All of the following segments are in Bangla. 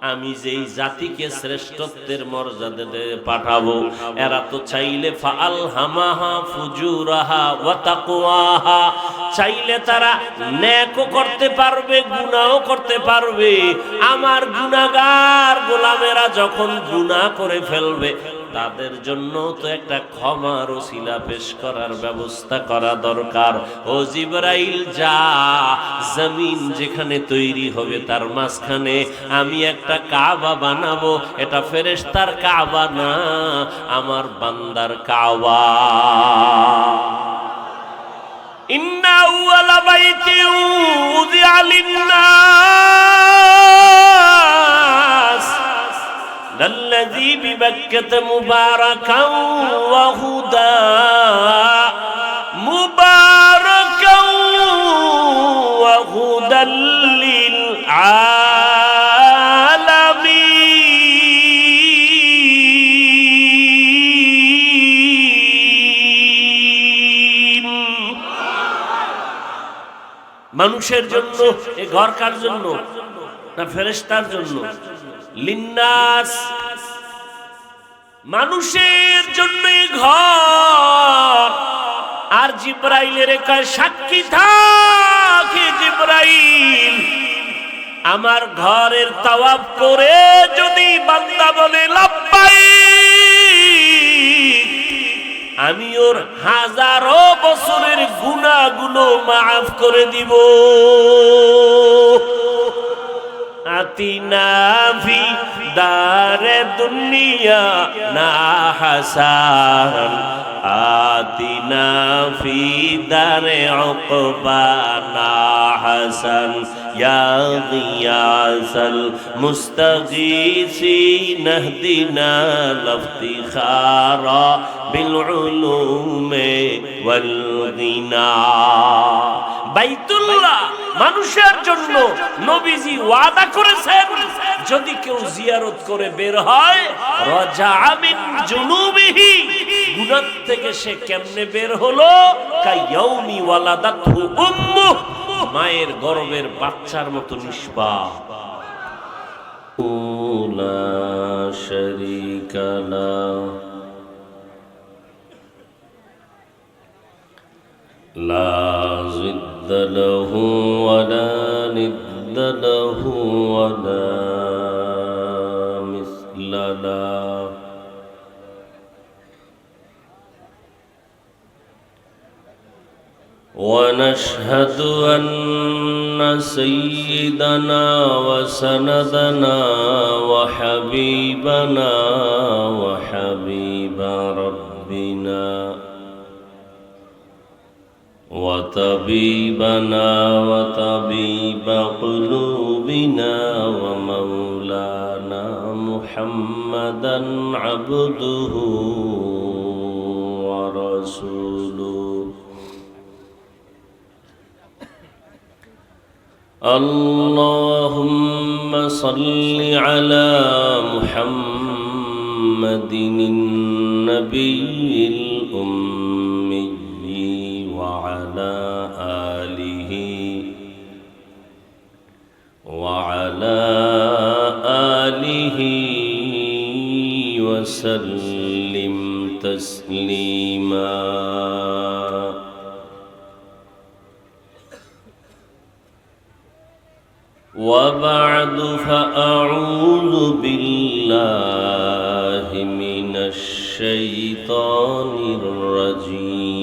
আমি যেই জাতিকে শ্রেষ্ঠত্বের মর্যাদা পাঠাবো, এরা তো চাইলে ফাআলহামাহা ফুজুরাহা ওয়া তাকওয়াহা, চাইলে তারা নেকও করতে পারবে, গুনাহও করতে পারবে। আমার গুনাহগার গোলামেরা যখন গুনাহ করে ফেলবে, তাদের জন্য তো একটা ক্ষমার ওসিলা পেশ করার ব্যবস্থা করা দরকার। ও জিবরাইল, যা, জমিন যেখানে তৈরি হবে তার মাঝখানে আমি একটা কাবা বানাবো। এটা ফেরেশতার কাবা না, আমার বান্দার কাবা। ইন্না আউয়ালা বাইতিন উযিআ লিন-নাস লাল্লাযী বিবাক্কাতা মুবারাকান ওয়া হুদা, মুবারাকান ওয়া হুদাল লিল আলামিন। মানুষের জন্য এ ঘর কার জন্য? না ফেরেশতার জন্য? লিন্নাস, মানুষের জন্য ঘর। আর জিবরাইলের কয় সাক্ষী থাক, হে জিবরাইল, আমার ঘরের তাওয়াফ করে যদি বান্দা বলে লাব্বাইক, আমি ওর হাজারো বছরের গুনাহগুলো মাফ করে দিব। আতিনা ফি দারে দুনিয়া না হাসান, আতিনা ফি দারে উকবা না হাসান, ইয়া গিয়াসাল মুস্তাগীসিন ইহদিনা লিফতিখারা বিল উলুমি ওয়াল গিনা। বাইতুল্লাহ মানুষের জন্য নবীজি ওয়াদা করেছেন, যদি কেউ জিয়ারত করে বের হয়, রাজা মিন জুনুবিহি, গুনাহ থেকে সে কেমনে বের হলো? কায়াউমি ওয়ালাদাতহু উম্মুহ, মায়ের গর্ভের বাচ্চার মতো নিষ্পাপ। লা শারীকা লাহু লা জিদ্দ লাহু ওয়া লা নিদ্দ লাহু ওয়া লা মিসলা লাহু। ونشهد أن سيدنا وسندنا وحبيبنا وحبيب ربنا وطبيبنا وطبيب قلوبنا ومولانا محمدا عبده ورسوله. اللهم صل على محمد النبي الأمي وعلى آله وسلم تسليما. وبعد، فأعوذ بالله من الشيطان الرجيم.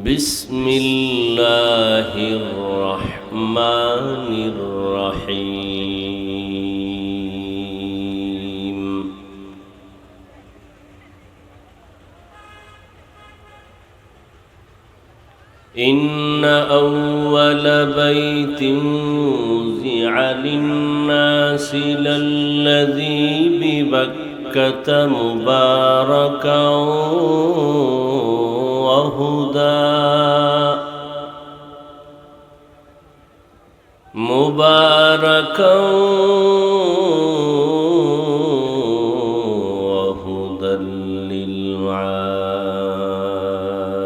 بسم الله الرحمن الرحيم. إن أول بيت وضع للناس للذي ببكة مباركا وهدى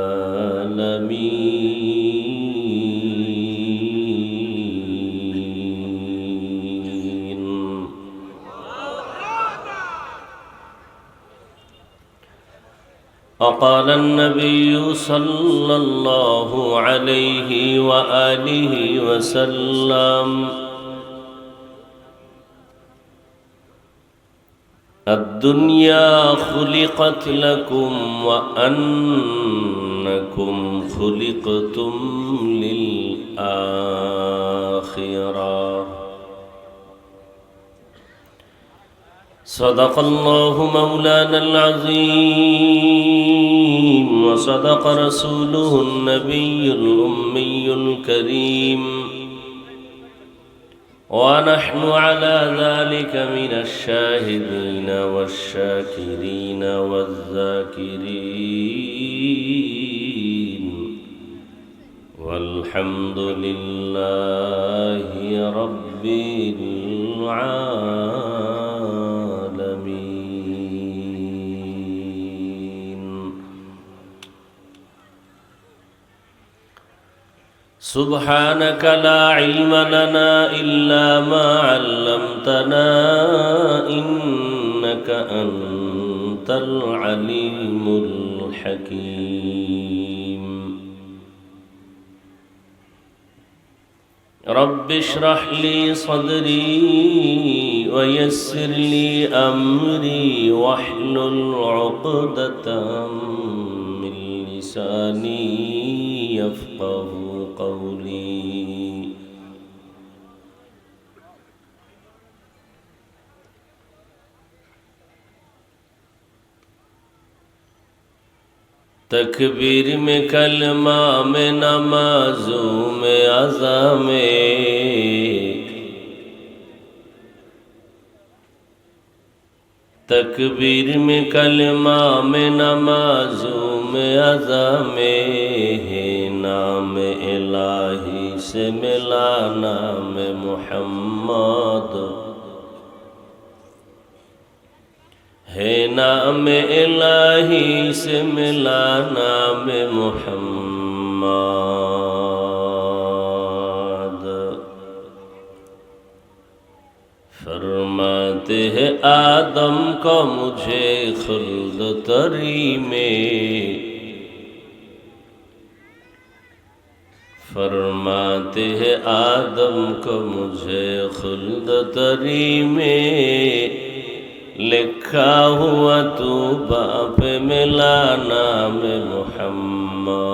للعالمين. وقال النبي صلى الله عليه وآله وسلم الدنيا خلقت لكم وأنكم خلقتم للآخرة صدق الله مولانا العظيم وصدق رسوله النبي الأمي الكريم ونحن على ذلك من الشاهدين والشاكرين والذاكرين والحمد لله رب العالمين. سبحانك لا علم لنا إلا ما علمتنا إنك أنت العليم الحكيم. رب اشرح لي صدري ويسر لي أمري واحلل عقدة من لساني يفقه قولي. तकबीर में कलमा में नमाज़ों में अज़ा में तकबीर में कलमा में नमाज़ों में अज़ा में है नाम इलाही से मिला नाम मुहम्मद है नाम इलाही से मिला नाम मुहम्मद। फरमाते हैं आदम को मुझे खुल्द तरी में फरमाते हैं आदम को मुझे खुल्द तरी में लिखा हुआ तू बाप मिला नाम मुहम्मद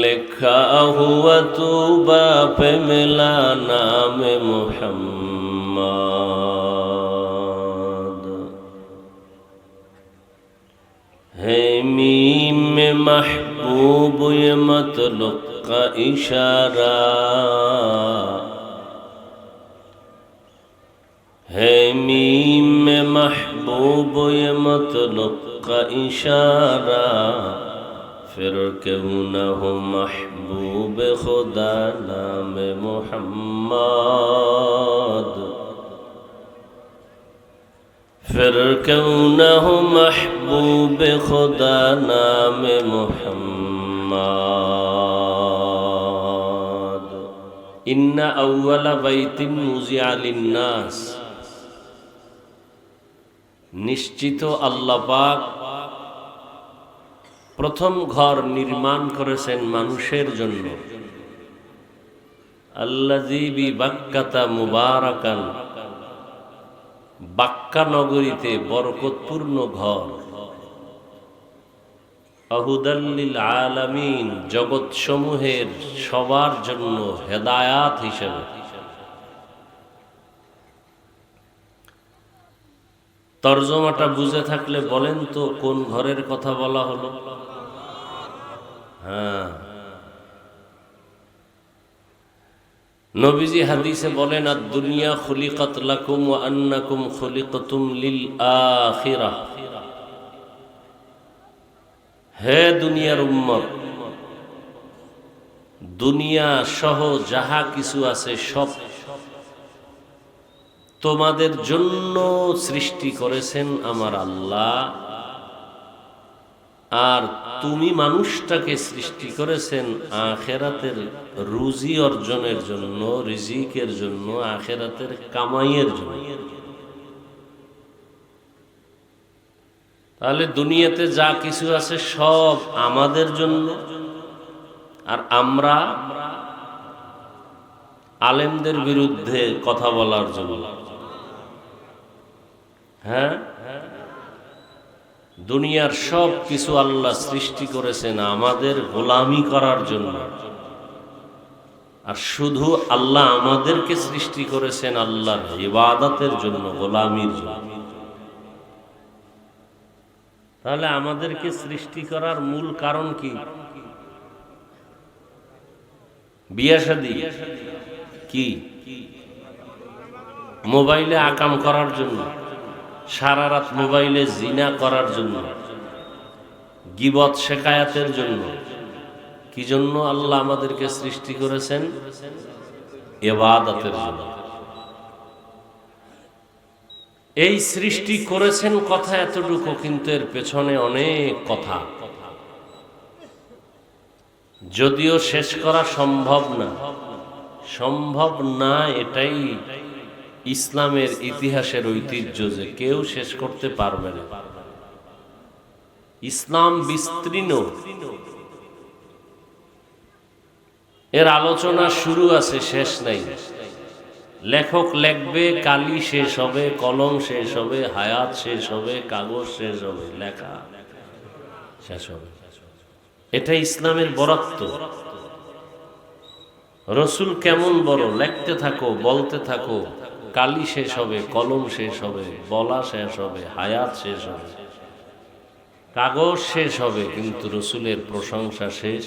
लिखा हुआ तू बाप मिला नाम मुहम्मद। है मीम में महबूब ये मतलुक का इशारा है मीम में महबूब ये मतलुक का इशारा फिर क्यों न हो महबूब खुदा नाम मुहम्मद फिर क्यों न हो महबूब खुदा नाम मुहम्मद। इन्ना अव्वल बैतिन मुज़िअ लिन्नास निश्चित আল্লাহ পাক প্রথম ঘর নির্মাণ করেছেন মানুষের জন্য আল্লাযী বিবাক্কাতা মুবারাকান বাক্কা নগরীতে বরকতপূর্ণ ঘর আহুদাল লিল আলামিন জগৎ সমূহের সবার জন্য হেদায়াত হিসেবে। তরজমাটা বুঝে থাকলে বলেন তো কোন ঘরের কথা বলা হলো? হ্যাঁ, নবীজি হাদিসে বলেন আদ-দুনিয়া খুলিকাত লাকুম ওয়া আন্নাকুম খুলিকতুম লিল আখিরাহ। হে দুনিয়ার উম্মত, দুনিয়া সহ যাহা কিছু আছে সব তোমাদের জন্য সৃষ্টি করেছেন আমার আল্লাহ আর তুমি মানুষটাকে সৃষ্টি করেছেন আখেরাতের রুজি অর্জনের জন্য, রিজিকের জন্য, আখেরাতের কামাইয়ের জন্য। তাহলে দুনিয়াতে যা কিছু আছে সব আমাদের জন্য, আর আমরা আলেমদের বিরুদ্ধে কথা বলার জন্য। হ্যাঁ, দুনিয়ার সব কিছু আল্লাহ সৃষ্টি করেছেন আমাদের গোলামি করার জন্য, আর শুধু আল্লাহ আমাদেরকে সৃষ্টি করেছেন আল্লাহর ইবাদতের জন্য, গোলামির জন্য। তাহলে আমাদেরকে সৃষ্টি করার মূল কারণ কি? বিয়ে শাদী কি? মোবাইলে আকাম করার জন্য, সারা রাত মোবাইলে জিনা করার জন্য, গীবত শেখায়াতের জন্য। কি জন্য আল্লাহ আমাদেরকে সৃষ্টি করেছেন? ইবাদতের জন্য। এই সৃষ্টি করেছেন কথা এতটুকু, কিন্তু এর পেছনে অনেক কথা, যদিও শেষ করা সম্ভব না। এটাই ইসলামের ইতিহাসের ঐতিহ্য যে কেউ শেষ করতে পারবে না। ইসলাম বিস্তীর্ণ, এর আলোচনা শুরু আছে, শেষ নাই। লেখক লেখবে, কালি শেষ হবে, কলম শেষ হবে, হায়াত শেষ হবে, কাগজ শেষ হবে, লেখা শেষ হবে। এটা ইসলামের বরত্ব। রসুল কেমন বড়, লিখতে থাকো, বলতে থাকো, কালি শেষ হবে, কলম শেষ হবে, বলা শেষ হবে, হায়াত শেষ হবে, কাগজ শেষ হবে, কিন্তু রসুলের প্রশংসা শেষ।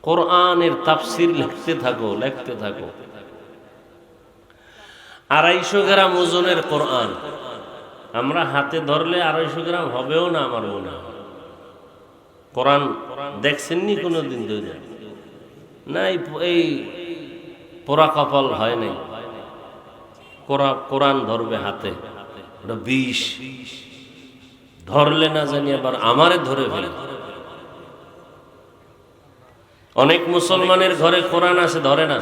কোরআনের তাফসির লিখতে থাকো, লিখতে থাকো। 250 গ্রাম ওজনের কোরআন আমরা হাতে ধরলে 250 গ্রাম হবেও না আমার মনে হয়। কোরআন দেখছেননি কোনোদিন? না, এই পোড়া কপাল হয় নাই। কোরআন ধরবে হাতে, ওটা 20 ধরলে না জানি আবার আমারে ধরে ফেলে। অনেক মুসলমানের ঘরে কোরআন আছে, ধরে না।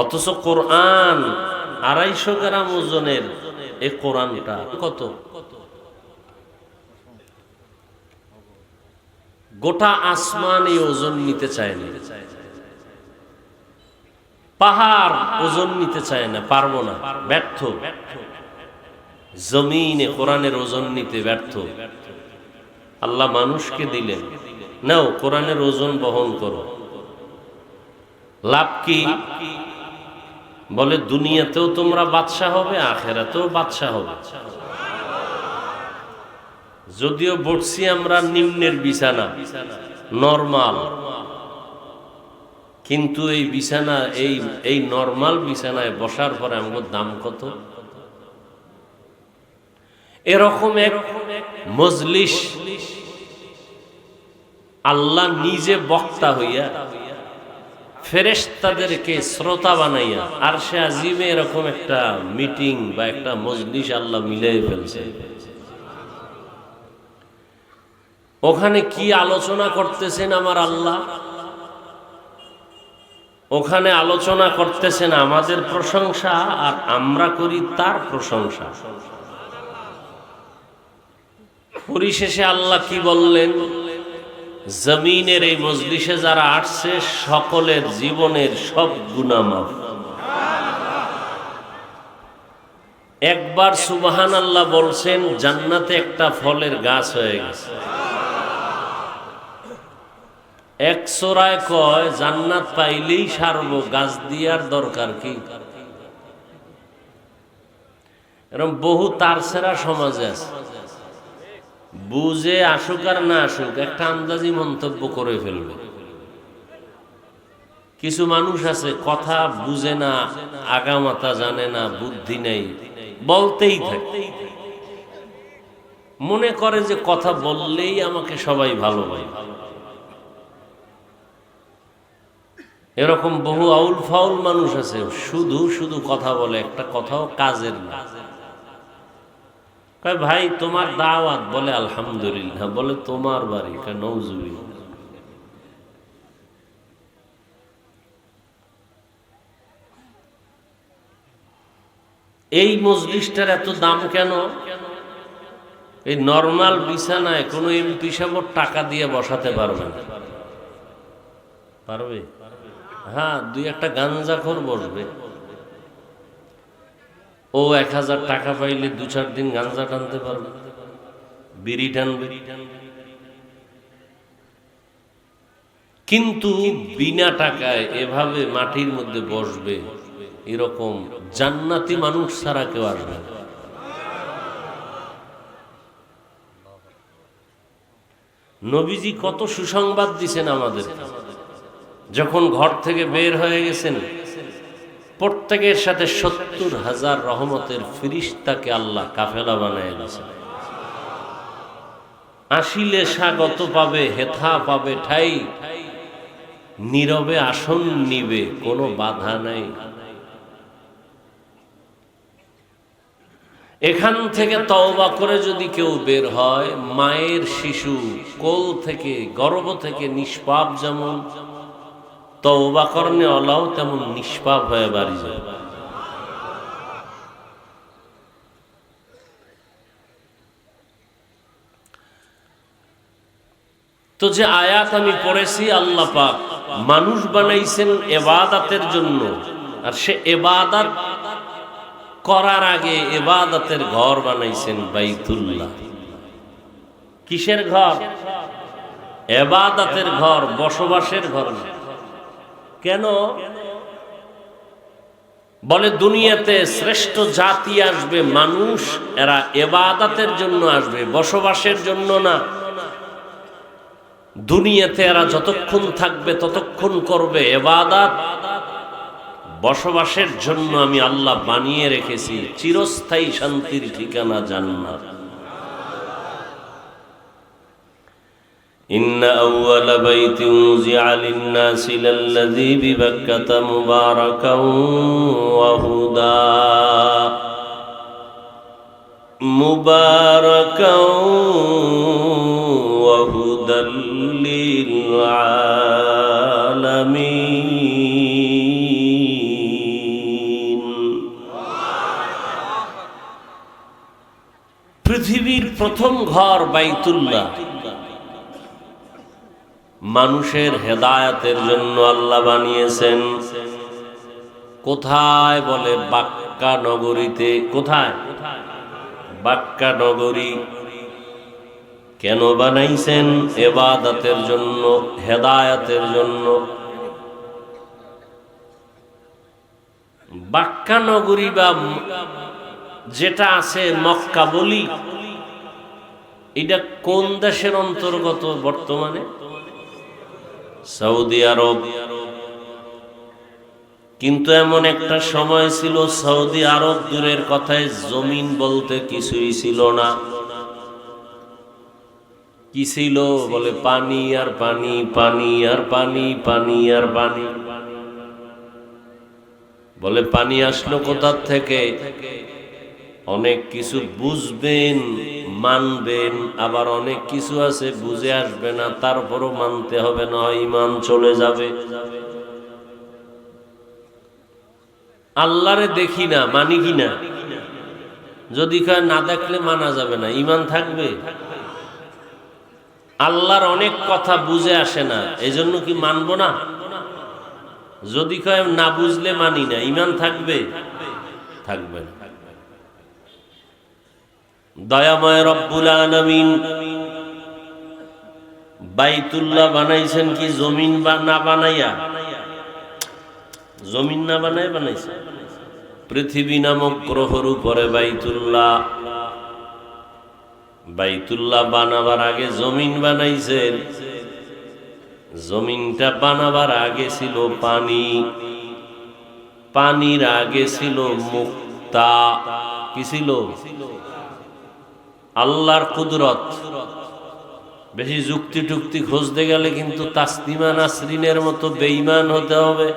অথচ কোরআন 250 গ্রাম ওজনের, এই কোরআনটা কত? গোটা আসমান এই ওজন নিতে চায় না, পাহাড় ওজন নিতে চায় না, পারবো না, ব্যর্থ। জমিনে কোরআনের ওজন নিতে ব্যর্থ। আল্লাহ মানুষকে দিলেন, নাও কোরআনের ওজন বহন করো। লাভ কি? বলে দুনিয়াতেও তোমরা বাদশা হবে, আখেরাতেও বাদশা হবে। যদিও বসছি আমরা নিম্নের বিছানা, নরমাল, কিন্তু এই বিছানা, এই নরমাল বিছানায় বসার পরে আমাদের দাম কত? এরকম এক মজলিস আল্লাহ নিজে বক্তা হইয়া ফেরেশতাদেরকে শ্রোতা বানাইয়া আরশে আজিমে এরকম একটা মিটিং বা একটা মজলিস আল্লাহ মিলাই ফেলছে। ওখানে কি আলোচনা করতেছেন আমার আল্লাহ? ওখানে আলোচনা করতেছেন আমাদের প্রশংসা, আর আমরা করি তার প্রশংসা। পরিশেষে আল্লাহ কি বললেন? জমিনের এই মজলিসে যারা আসছে সকলের জীবনের সব গুনাহ মাফ। একবার সুবহানাল্লাহ বলছেন, জান্নাতে একটা ফলের গাছ হয়ে গেছে। এক সোরায় কয় জান্নাত পাইলেই সারবো, গাছ দিয়ার দরকার কি? এরকম বহু তারছেরা সমাজে আছে, বুঝে আসুক আর না আসুক একটা আন্দাজি মন্তব্য করে ফেলবে। কিছু মানুষ আছে কথা বুঝে না, আগামাতা জানে না, বুদ্ধি নেই, বলতেই থাকে, মনে করে যে কথা বললেই আমাকে সবাই ভালোবাসে। এরকম বহু আউল ফাউল মানুষ আছে, শুধু শুধু কথা বলে, একটা কথাও কাজের না। কয় ভাই তোমার দাওয়াত, বলে আলহামদুলিল্লাহ। বলে তোমার বাড়ি? কয় নওজুবিল্লাহ। এই মজলিসটার এত দাম কেন? এই নরমাল বিছানায় কোনো এমপি সাহেব টাকা দিয়ে বসাতে পারবে না। পারবে? হ্যাঁ, দুই একটা গাঞ্জাখোর বসবে, ও 1000 টাকা পাইলে 2-4 দিন গাঞ্জা টানতে পারবে, বিড়ি টানবে। কিন্তু বিনা টাকায় এভাবে মাটির মধ্যে বসবে, এরকম জান্নাতি মানুষ ছাড়া কেউ আসবে না। নবীজি কত সুসংবাদ দিছেন আমাদের। যখন ঘর থেকে বের হয়ে গেছেন, প্রত্যেকের সাথে 70,000 রহমতের ফিরিস্তাকে আল্লাহ কাফেলা বানায় দিয়েছেন। আসিলে স্বাগত পাবে, হেথা পাবে ঠাই, নীরবে আসন নিবে, কোনো বাধা নাই। এখান থেকে তওবা করে যদি কেউ বের হয়, মায়ের শিশু কোল থেকে, গর্ভ থেকে নিষ্পাপ যেমন, তওবা করনে ওলাও তেমন নিষ্পাপ হয়ে বাড়ি যায়। তো যে আয়াত আমি পড়েছি, আল্লাহ পাক মানুষ বানাইছেন ইবাদতের জন্য, আর সে ইবাদত করার আগে ইবাদতের ঘর বানাইছেন বাইতুল্লাহ। কিসের ঘর? ইবাদতের ঘর, বসবাসের ঘর না। কেন? বলে দুনিয়াতে শ্রেষ্ঠ জাতি আসবে মানুষ, এরা ইবাদতের জন্য আসবে, বসবাসের জন্য না। দুনিয়াতে এরা যতক্ষণ থাকবে ততক্ষণ করবে ইবাদত, বসবাসের জন্য আমি আল্লাহ বানিয়ে রেখেছি চিরস্থায়ী শান্তির ঠিকানা জান্নাত। ইন্না আউওয়ালা বাইতিন উযিআ লিন-নাসি লাল্লাযী বিবাক্কাতা মুবারাকান ওয়া হুদা মুবারাকান ওয়া হুদাল লিল আলামিন। পৃথিবীর প্রথম ঘর বাইতুল্লাহ, মানুষের হেদায়েতের জন্য আল্লাহ বানিয়েছেন। কোথায়? বলে বাক্কা নগরীতে। কোথায়? বাক্কা নগরী। কেন বানাইছেন? ইবাদতের জন্য, হেদায়েতের জন্য। বাক্কা নগরী বা যেটা আছে মক্কা বলি, এটা কোন দেশের অন্তর্গত বর্তমানে? সৌদি আরব। কিন্তু এমন একটা সময় ছিল সৌদি আরব দূরের কথায়, জমিন বলতে কিছুই ছিল না। কি ছিল? বলে পানি আর পানি, পানি আর পানি, পানি আর পানি। বলে পানি আসলো কোথার থেকে? অনেক কিছু বুঝবেন, মানবেন, আবার অনেক কিছু আছে বুঝে আসবে না, তারপরও মানতে হবে, না ঈমান চলে যাবে। আল্লাহরে দেখি না, মানি কি না? যদি কয় না দেখলে মানা যাবে না, ঈমান থাকবে? আল্লাহর অনেক কথা বুঝে আসে না, এজন্য কি মানবো না? যদি কয় না বুঝলে মানি না, ঈমান থাকবে? থাকবে না। দয়াময় রব্বুল আলামিন বাইতুল্লাহ বানাইছেন কি জমিন না বানাইয়া? জমিন না বানায় বানাইছে। পৃথিবী নামক গ্রহের উপরে বাইতুল্লাহ। বাইতুল্লাহ বানাবার আগে জমিন বানাইছেন। জমিনটা বানাবার আগে ছিল পানি, পানির আগে ছিল মুক্তা। কি ছিল? আল্লাহর কুদরত। বেশি যুক্তি টুক্তি খুঁজতে গেলে কিন্তু তাসলিমা নাসরিনের মতো বেঈমান হতে হবে।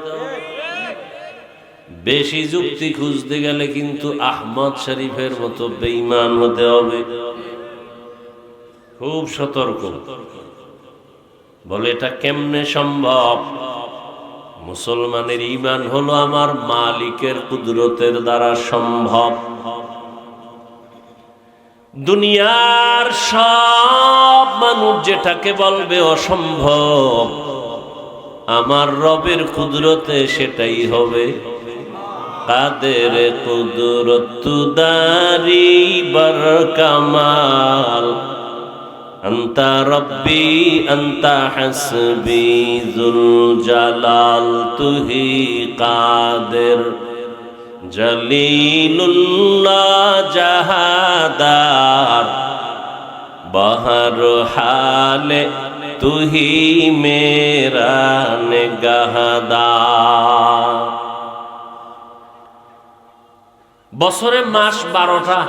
বেশি যুক্তি খুঁজতে গেলে কিন্তু আহমদ শরীফের মতো বেঈমান হতে হবে। খুব সতর্ক। বলে এটা কেমনে সম্ভব? মুসলমানের ঈমান হলো আমার মালিকের কুদরতের দ্বারা সম্ভব। দুনিয়ার সব মানুষ যেটাকে বলবে অসম্ভব, আমার রবের কুদরতে সেটাই হবে। কাদের কুদরত দারি বার কামাল, আন্তা রব্বি আন্তা হাসবি যুল জালাল, তুহি কাদের জলিলুল্লাহ জাহাদার, বহর হালে তুহি মেরা নিগাহদার। বছরে মাস 12টা।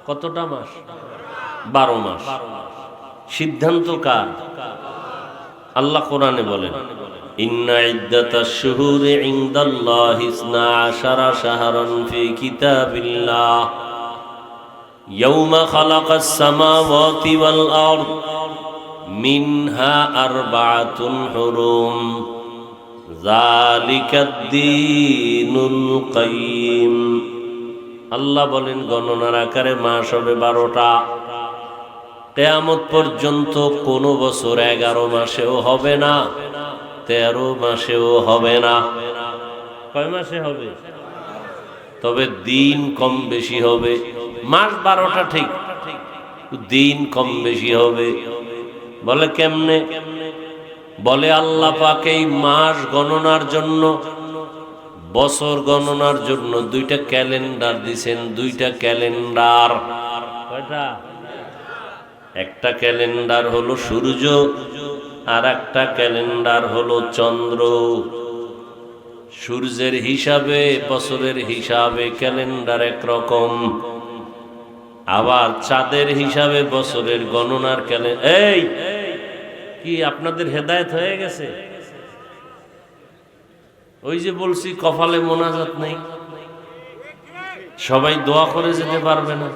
কতটা মাস? 12 মাস। সিদ্ধান্ত কার? আল্লাহ কোরআনে বলেন, ইন্না ইদ্দাতাশ শুহুরি ইনদাল্লাহি 12 শাহরান ফি কিতাবিল্লাহ ইয়াওমা খালাকাস সামাওয়াতি ওয়াল আরদ মিনহা আরবাআতুন হুরুম যালিকাদ দীনুল কাইয়্যিম। আল্লাহ বলেন গণনার আকারে মাস হবে 12টা। কিয়ামত পর্যন্ত কোন বছর 11 মাসেও হবে না, 13 মাসেও হবে না। কয় মাসে হবে? তবে দিন কম বেশি হবে। মাস 12টা ঠিক, দিন কম বেশি হবে। বলে কেমনে? বলে আল্লাহ পাক এই মাস গণনার জন্য, বছর গণনার জন্য 2টা ক্যালেন্ডার দিছেন। 2টা ক্যালেন্ডার। কয়টা? একটা ক্যালেন্ডার হলো সূর্য, আর একটা ক্যালেন্ডার হলো চন্দ্র। সূর্যের হিসাবে বছরের হিসাবে ক্যালেন্ডার একরকম, আবার চাঁদের হিসাবে বছরের গণনার ক্যালেন্ডার। এই কি আপনাদের হেদায়েত হয়ে গেছে? ওই যে বলছি কপালে মোনাজাত নেই, সবাই দোয়া করে যেতে পারবে না।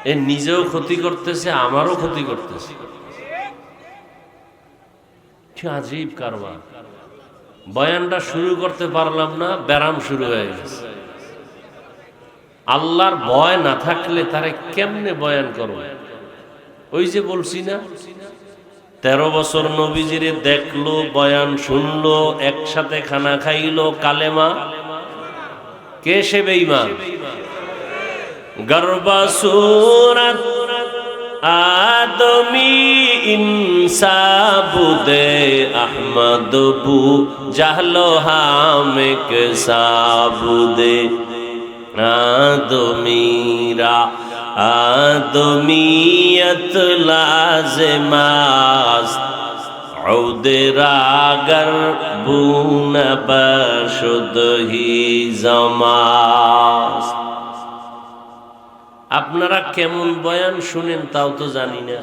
এ নিজেও ক্ষতি করতেছে, আমারও ক্ষতি করতেছে। কি আজীব কারবার। বয়ানটা শুরু করতে পারলাম না, ব্যারাম শুরু হয়ে গেছে। আল্লাহর ভয় না থাকলে তারে কেমনে বয়ান করবে? ওই যে বলছি না, 13 বছর নবীজিরে দেখলো, বয়ান শুনলো, একসাথে খানা খাইলো, কালেমা। কে সে বেঈমান? গর্বা সুরত আদমি ইনসাবুদে আহমদ বু জাহলো হামেক সাবুদে আদমিরা আদমিয়ত লাজমাস ঔদরাগর বুনবশুদহি জমাস। আপনারা কেমন বয়ান শুনেন তাও তো জানি না।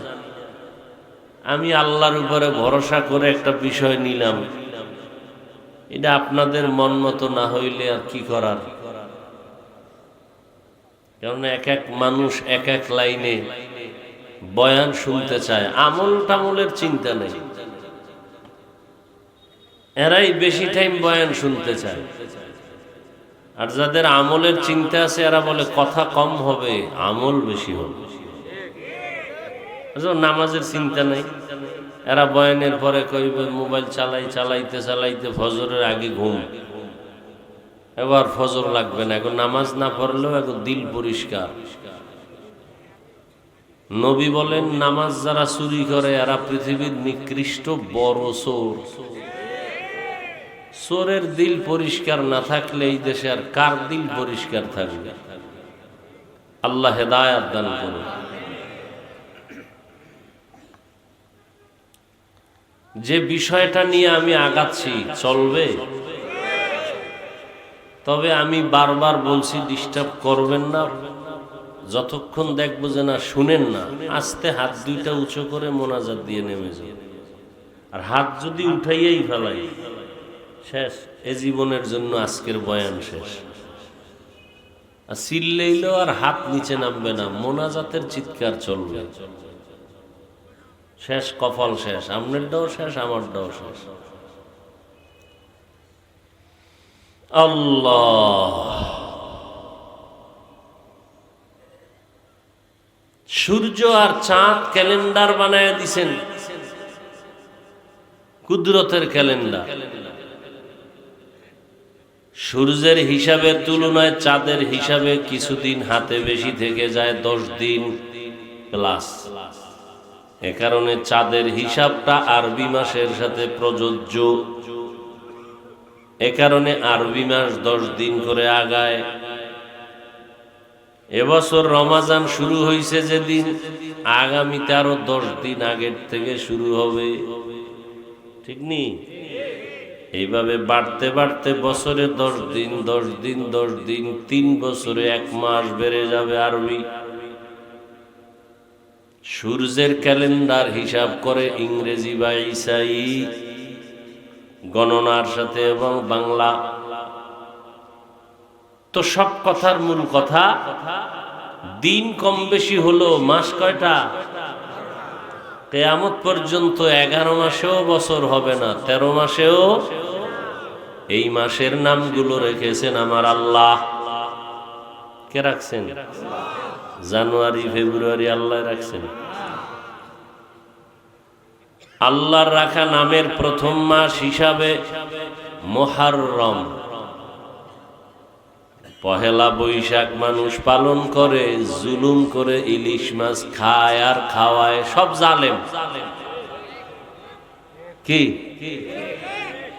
আমি আল্লাহর উপরে ভরসা করে একটা বিষয় নিলাম, এটা আপনাদের মন মতো না হইলে আর কি করার। কারণ এক এক মানুষ এক এক লাইনে বয়ান শুনতে চায়, আমল টামলের চিন্তা নেই। এরাই বেশি টাইম বয়ান শুনতে চায়। আর যাদের আমলের চিন্তা আছে এরা বলে কথা কম হবে, আমল বেশি হবে। নামাজের চিন্তা নেই, এরা বয়ানের পরে কইবে মোবাইল চালাইতে চালাইতে ফজরের আগে ঘুম। এবার ফজর লাগবে না, এখন নামাজ না পড়লেও এখন দিল পরিষ্কার। নবী বলেন নামাজ যারা চুরি করে এরা পৃথিবীর নিকৃষ্ট বড় চোর। চোরের দিল পরিষ্কার না থাকলে এই দেশে আর কার দিল পরিষ্কার থাকবে? আল্লাহ হেদায়েত দান করুন। যে বিষয়টা নিয়ে আমি আগাচ্ছি চলবে, তবে আমি বারবার বলছি ডিস্টার্ব করবেন না। যতক্ষণ দেখবো যে না শুনেন না, আস্তে হাত 2টা উঁচু করে মোনাজাত দিয়ে নেমে যান। আর হাত যদি উঠাইয়াই ফেলাই শেষ। এ জীবনের জন্য আজকের বয়ান শেষ। আর চিল্লাইলো আর হাত নিচে নামবে না, মোনাজাতের চিৎকার চলবে। শেষ, কপাল শেষ, আপনারটাও শেষ, আমারটাও শেষ। আল্লাহ, সূর্য আর চাঁদ ক্যালেন্ডার বানায় দিছেন, কুদরতের ক্যালেন্ডার। সূর্যের হিসাবের তুলনায় চাঁদের হিসাবে কিছুদিন হাতে বেশি থেকে যায়, 10 দিন প্লাস। এ কারণে চাঁদের হিসাবটা আরবি মাসের সাথে প্রযোজ্য। এ কারণে আরবি মাস 10 দিন করে আগায়। এবছর রমাজান শুরু হয়েছে যেদিন, আগামীতে আরো 10 দিন আগের থেকে শুরু হবে, ঠিক নি? এইভাবে বাড়তে বাড়তে বছরে 10 দিন 10 দিন 10 দিন, 3 বছরে 1 মাস বেড়ে যাবে আরবি। সূর্যের ক্যালেন্ডার হিসাব করে ইংরেজি বা ঈসাই গণনার সাথে এবং বাংলা। তো সব কথার মূল কথা, দিন কম বেশি হলো, মাস কয়টা? কিয়ামত পর্যন্ত 11 মাসেও বছর হবে না, 13 মাসেও। এই মাসের নামগুলো রেখেছেন আমার আল্লাহ। কে রাখছেন? জানুয়ারি, ফেব্রুয়ারি আল্লাহ রাখছেন। আল্লাহর রাখা নামের প্রথম মাস হিসাবে মুহররম। পহেলা বৈশাখ মানুষ পালন করে, জুলুম করে, ইলিশ মাছ খায় আর খাওয়ায়, সব জালেম। কি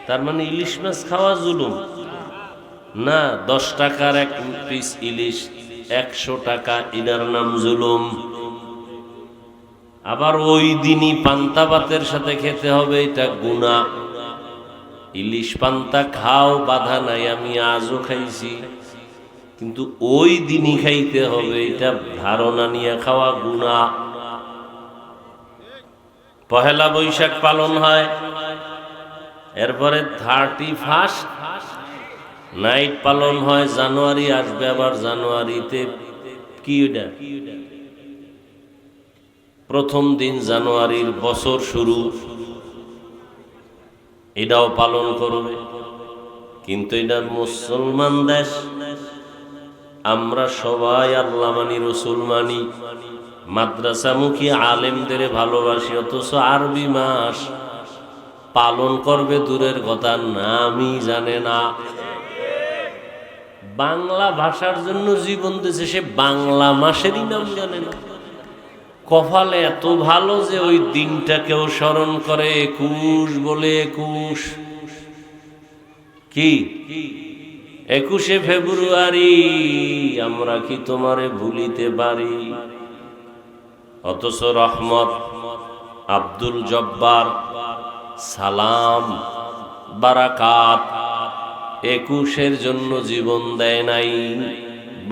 তার মানে ইলিশ মাছ খাওয়া জুলুম না? 10 টাকার 1 পিস ইলিশ 100 টাকা, এটার নাম জুলুম। আবার ওই দিনই পান্তা ভাতের সাথে খেতে হবে, এটা গুনাহ। ইলিশ পান্তা খাও, বাধা নাই, আমি আজও খাইছি, কিন্তু ওই দিনই খাইতে হবে, এটা ধারণা নিয়ে খাওয়া গুনাহ। পহেলা বৈশাখ পালন হয়, এরপরে 31 নাইট পালন হয়। জানুয়ারি আসবে, আবার জানুয়ারিতে কি ওটা প্রথম দিন জানুয়ারির বছর শুরু, এটাও পালন করবে। কিন্তু এটা মুসলমান দেশ, আমরা সবাই আল্লাহ মানি, রসুল মানি, মাদ্রাসামুখী আলেমদের ভালোবাসি, অথচ আরবি মাস পালন করবে দূরের কথা, নামই জানে না। বাংলা ভাষার জন্য জীবন দিয়েছে, সে বাংলা মাসেরই নাম জানে না। কপালে এত ভালো যে ওই দিনটাকেও স্মরণ করে, 21 বলে। 21 কি? 21শে ফেব্রুয়ারি। আমরা কি তোমারে ভুলিতে পারি? অথচ রহমত, আব্দুল জব্বার, সালাম, বারাকাত 21-এর জন্য জীবন দেয় নাই,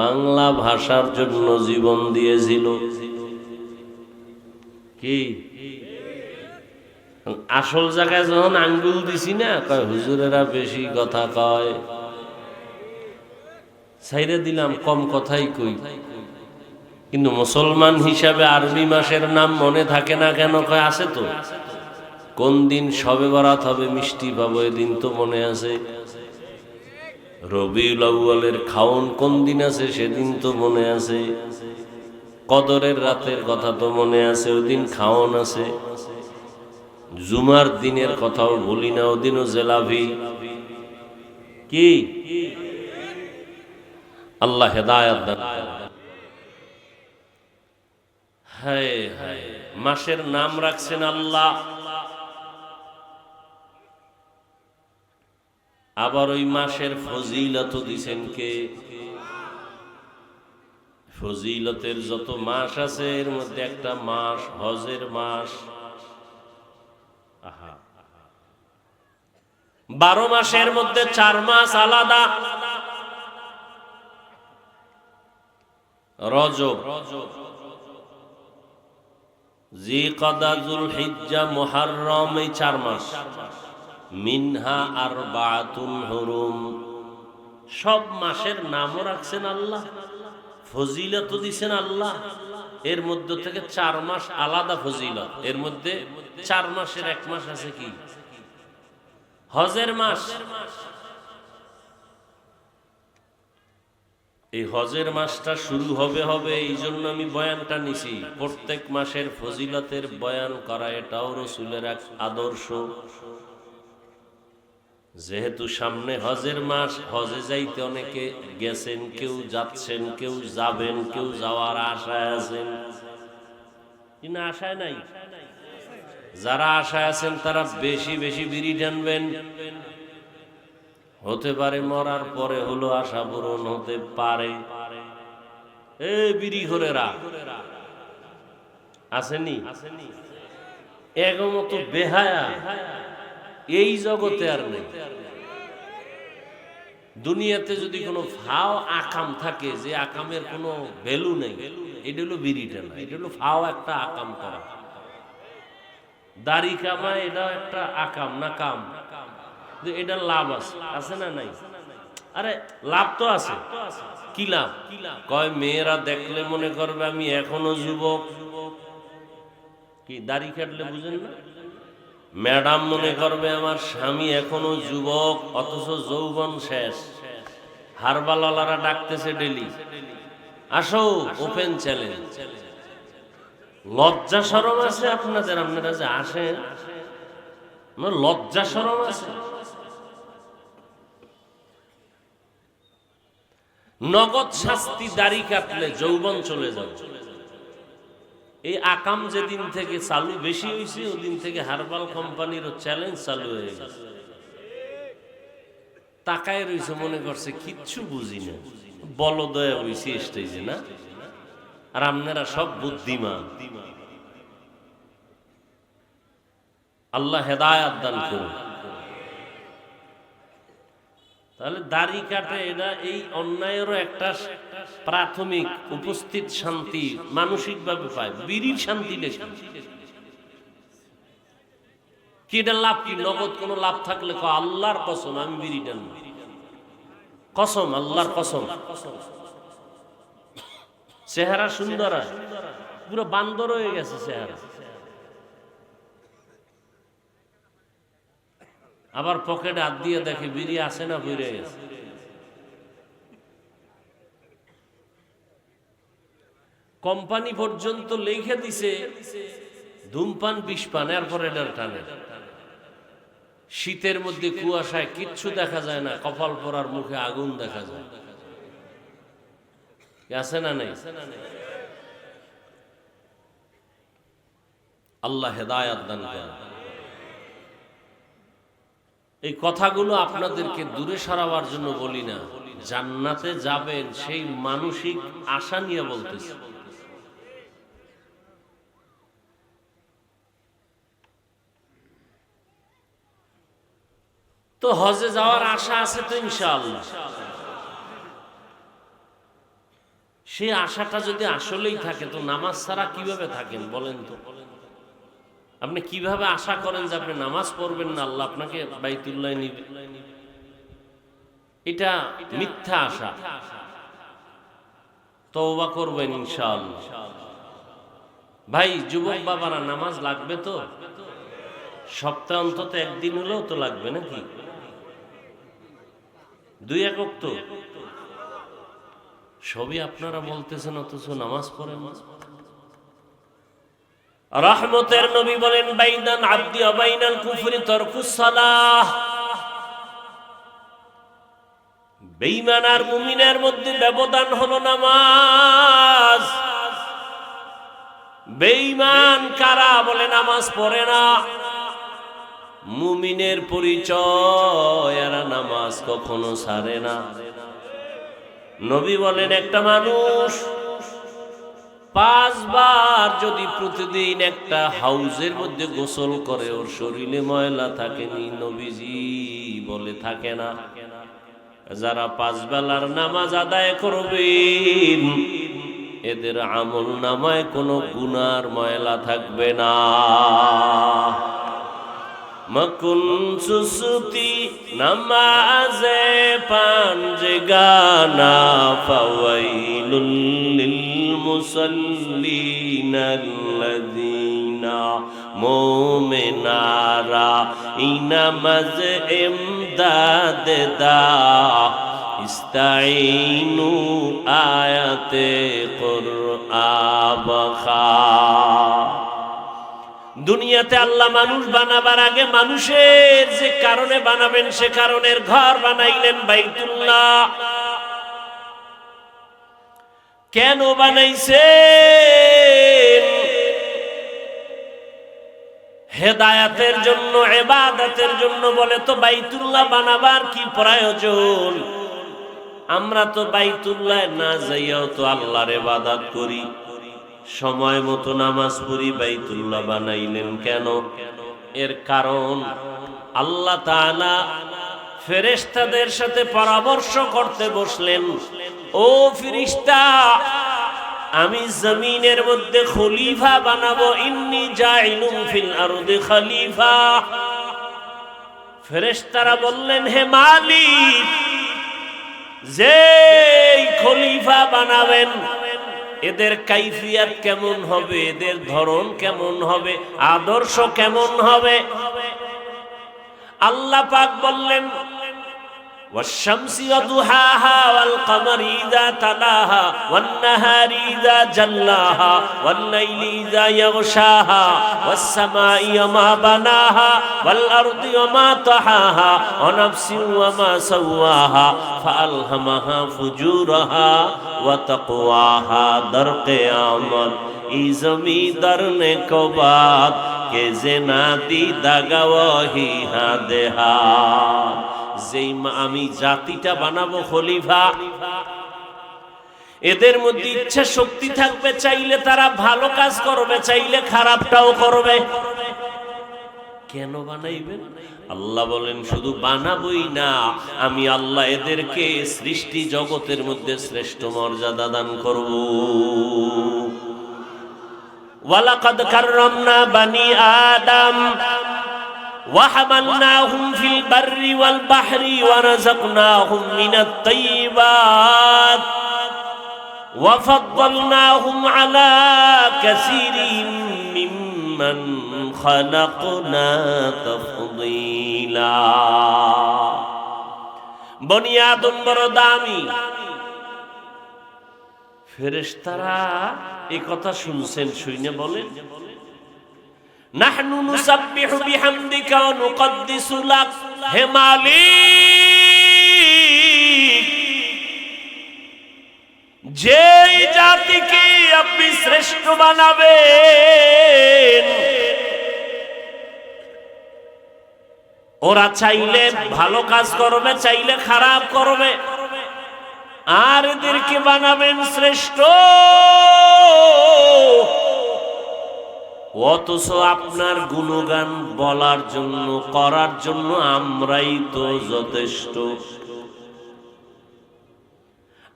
বাংলা ভাষার জন্য জীবন দিয়েছিল। কি আসল জায়গায় যখন আঙ্গুল দিছি না, কয় হুজুরেরা বেশি কথা কয়, ছাইরে দিলাম, কম কথাই কই। কিন্তু মুসলমান হিসাবে আরবি মাসের নাম মনে থাকে না কেন? কয় আছে তো। কোন দিন শবে বরাত হবে, মিষ্টি পাবো, এদিন তো মনে আছে। রবিউল আউয়ালের খাওন কোন দিন আছে, সেদিন তো মনে আছে। কদরের রাতের কথা তো মনে আছে, ওদিন খাওন আছে। জুমার দিনের কথাও ভুলি না, ওদিনও জেলাভি। কি আল্লাহ হেদায়েত দান। হায় হায়, মাসের নাম রাখছেন আল্লাহ, আবার ওই মাসের ফজিলত দিছেন কে? ফজিলতের যত মাস আছে, এর মধ্যে একটা মাস হজের মাস। 12 মাসের মধ্যে 4 মাস আলাদা। রজব, জিকদা, যুলহিজ্জা, মুহররম, এই 4 মাস। মিনহা আরবাতুন হুরুম। সব মাসের নামও রাখছেন আল্লাহ, ফজিলত দিছেন আল্লাহ। এর মধ্যে থেকে 4 মাস আলাদা ফজিলত। এর মধ্যে 4 মাসের 1 মাস আছে কি? হজের মাস। এই হজের মাসটা শুরু হবে এই জন্য আমি বয়ানটা নিছি। প্রত্যেক মাসের ফজিলতের বয়ান করা এটাও রাসূলের এক আদর্শ। যেহেতু সামনে হজের মাস, হজে যাইতে অনেকে গেছেন, কেউ যাচ্ছেন, কেউ যাবেন, কেউ যাওয়ার আশায় আছেন। কিনা আশায় নাই? যারা আশায় আছেন তারা বেশি বেশি বিড়ি টানবেন। হতে পারে মরার পরে হলো আশা পূরণ হতে পারে। এই বিড়ি ঘরেরা আসেনি? এগমতো বেহায়া এই জগতে আর নেই। দুনিয়াতে যদি কোনো ফাও আকাম থাকে, যে আকামের কোনো ভ্যালু নেই, এটা হলো বিড়িটা না, এটা হলো ফাও একটা আকাম করা। দাড়ি কামা এটা একটা আকাম না কাম? এটা লাভ আছে, আছে না নাই? আরে লাভ তো আছে। কি লাভ? কয় মেয়েরা দেখলে মনে করবে আমি এখনো যুবক। কি দাড়ি কাটলে বুঝেন না? ম্যাডাম মনে করবে আমার স্বামী এখনো যুবক, অথচ যৌবন শেষ। হারবালালারা ডাকতেছে ডেলি, আসো ওপেন চ্যালেঞ্জ। লজ্জা শরম আছে আপনাদের? আপনারা যে আসেন, লজ্জা শরম আছে? নগদ শাস্তি দাড়ি কাটলে যৌবন চলে যাবে। এই আকাম যেদিন থেকে চালু বেশি হয়েছে, ওদিন থেকে হারবাল কোম্পানিরও চ্যালেঞ্জ চালু হয়ে গেছে। তাকায় রয়েছে, মনে করছে কিচ্ছু বুঝি না, বলদয়া হয়েছে স্টেজে না। আর আপনারা সব বুদ্ধিমান। আল্লাহ হেদায়াত দান করুন। তাহলে দাড়ি কাটে এটা এই অন্যায়েরও একটা প্রাথমিক উপস্থিত শান্তি মানসিক ভাবে পায়। বিড়ির শান্তি দেখি কি? এটা লাভ কি? নগদ কোনো লাভ থাকলে আল্লাহর কসম আমি বিড়িটা নেব, কসম, আল্লাহর কসম। চেহারা সুন্দর, পুরো বান্দর হয়ে গেছে চেহারা। আবার পকেটে হাত দিয়ে দেখে বিড়ি আছে না বেড়ে গেছে। কোম্পানি পর্যন্ত লিখে দিছে ধূমপান বিষপান, এরপরে এটার টানে। শীতের মধ্যে কুয়াশায় কিচ্ছু দেখা যায় না, কপাল পরার মুখে আগুন দেখা যায়। আছে না নাই? আল্লাহ হেদায়াত দান করেন। এই কথাগুলো আপনাদেরকে দূরে সরাবার জন্য বলি না, জান্নাতে যাবেন সেই মানসিক আশা নিয়ে বলতেছি। তো হজে যাওয়ার আশা আছে তো ইনশাআল্লাহ। সেই আশাটা যদি আসলেই থাকে, তো নামাজ ছাড়া কিভাবে থাকেন বলেন তো? আপনি কিভাবে আশা করেন যে আপনি নামাজ পড়বেন না, আল্লাহ আপনাকে বাইতুল্লাহ নিবে? এটা মিথ্যা আশা। তওবা করবেন ইনশাআল্লাহ। ভাই যুবক বাবারা, নামাজ লাগবে তো? সপ্তাহে অন্তত একদিন হলেও তো লাগবে নাকি? 2 একক তো সবই আপনারা বলতেছেন, অথচ নামাজ পড়েন না। রহমতের নবী বলেন, বাইনান আব্দি ওয়া বাইনাল কুফরি তারকুস সালাহ। বেঈমান আর মুমিনের মধ্যে ব্যবধান হলো নামাজ। বেঈমান কারা? বলে নামাজ পড়ে না। মুমিনের পরিচয় এরা নামাজ কখনো ছাড়ে না। নবী বলেন, একটা মানুষ 5 বার যদি প্রতিদিন একটা হাউজের মধ্যে গোসল করে, ওর শরীরে ময়লা থাকেনি? নবীজি বলে থাকে না। যারা 5 বেলার নামাজ আদায় করবেন, এদের আমল নামায় কোনো গুনার ময়লা থাকবে না। মকুন সুসুতি নামাজে পাঞ্জগানা ফাওয়াইলুল লিল মুসাল্লিনাল্লাযীনা মুমিনারা ইনামাজ ইমদাদ দা ইস্তাইনু আয়াতে কুরআন খা। দুনিয়াতে আল্লাহ মানুষ বানাবার আগে মানুষের যে কারণে বানাবেন সে কারণের ঘর বানাইলেন বাইতুল্লাহ। কেন বানাইছেন? হেদায়াতের জন্য, ইবাদতের জন্য। বলে তো বাইতুল্লাহ বানাবার কি প্রয়োজন? আমরা তো বাইতুল্লাহ না যাইয়াও তো আল্লাহর ইবাদত করি, সময় মতো নামাজ পড়ি। বাইতুল্লাহ বানাইলেন কেন? এর কারণ আল্লাহ তাআলা ফেরেশতাদের সাথে পরামর্শ করতে বসলেন। ও ফেরেশতা, আমি জমিনের মধ্যে খলিফা বানাবো। ইন্নী জাইলুন ফিল আরদি খলিফা। ফেরেশতারা বললেন, হে মালিক, যে খলিফা বানাবেন এদের কাইফিয়াত কেমন হবে, এদের ধরন কেমন হবে, আদর্শ কেমন হবে? আল্লাহ পাক বললেন, ওয়াশ-শামসি ওয়াদুহাহা ওয়াল-কমারি ইযা তালাহা ওয়ান-নাহারি ইযা জাল্লাহা ওয়াল-লাইলি ইযা ইয়াগশাহা ওয়াস-সামাই ওয়া মা বানাহা ওয়াল-আরদি ওয়া মা তাহাহা ওয়া নাফসিন ওয়া মা সাওয়াহা ফাআলহামাহা ফুজুরাহা ওয়া তাকওয়াহা। দর কিয়ামত এই জমিদার নে কবাত কে জেনা দি দাগাওয়াহি হাদেহা। যেই আমি জাতিটা বানাবো খলিফা, এদের মধ্যে ইচ্ছা শক্তি থাকবে, চাইলে তারা ভালো কাজ করবে, চাইলে খারাপটাও করবে। কেন বানাইবেন? আল্লাহ বলেন, শুধু বানাবই না, আমি আল্লাহ এদেরকে সৃষ্টি জগতের মধ্যে শ্রেষ্ঠ মর্যাদা দান করব। ওয়ালাকাদ কাররামনা বানি আদম وحملناهم في البر والبحر ورزقناهم من الطيبات وفضلناهم على كثير ممن خلقنا تفضيلا। বনি আদম বড় দামি। ফেরেশতারা এই কথা শুনছেন, শুনে বলেন, নাহনু নুসাব্বিহু বিহামদিকা ওয়া নুকদ্দিসু লাক। হে মালিক, যেই জাতিকে আপনি শ্রেষ্ঠ বানাবেন ওরা চাইলে ভালো কাজ করবে, চাইলে খারাপ করবে, আর এদেরকে বানাবেন শ্রেষ্ঠ। অথচ আপনার গুণগান বলার জন্য, করার জন্য আমরাই তো যথেষ্ট।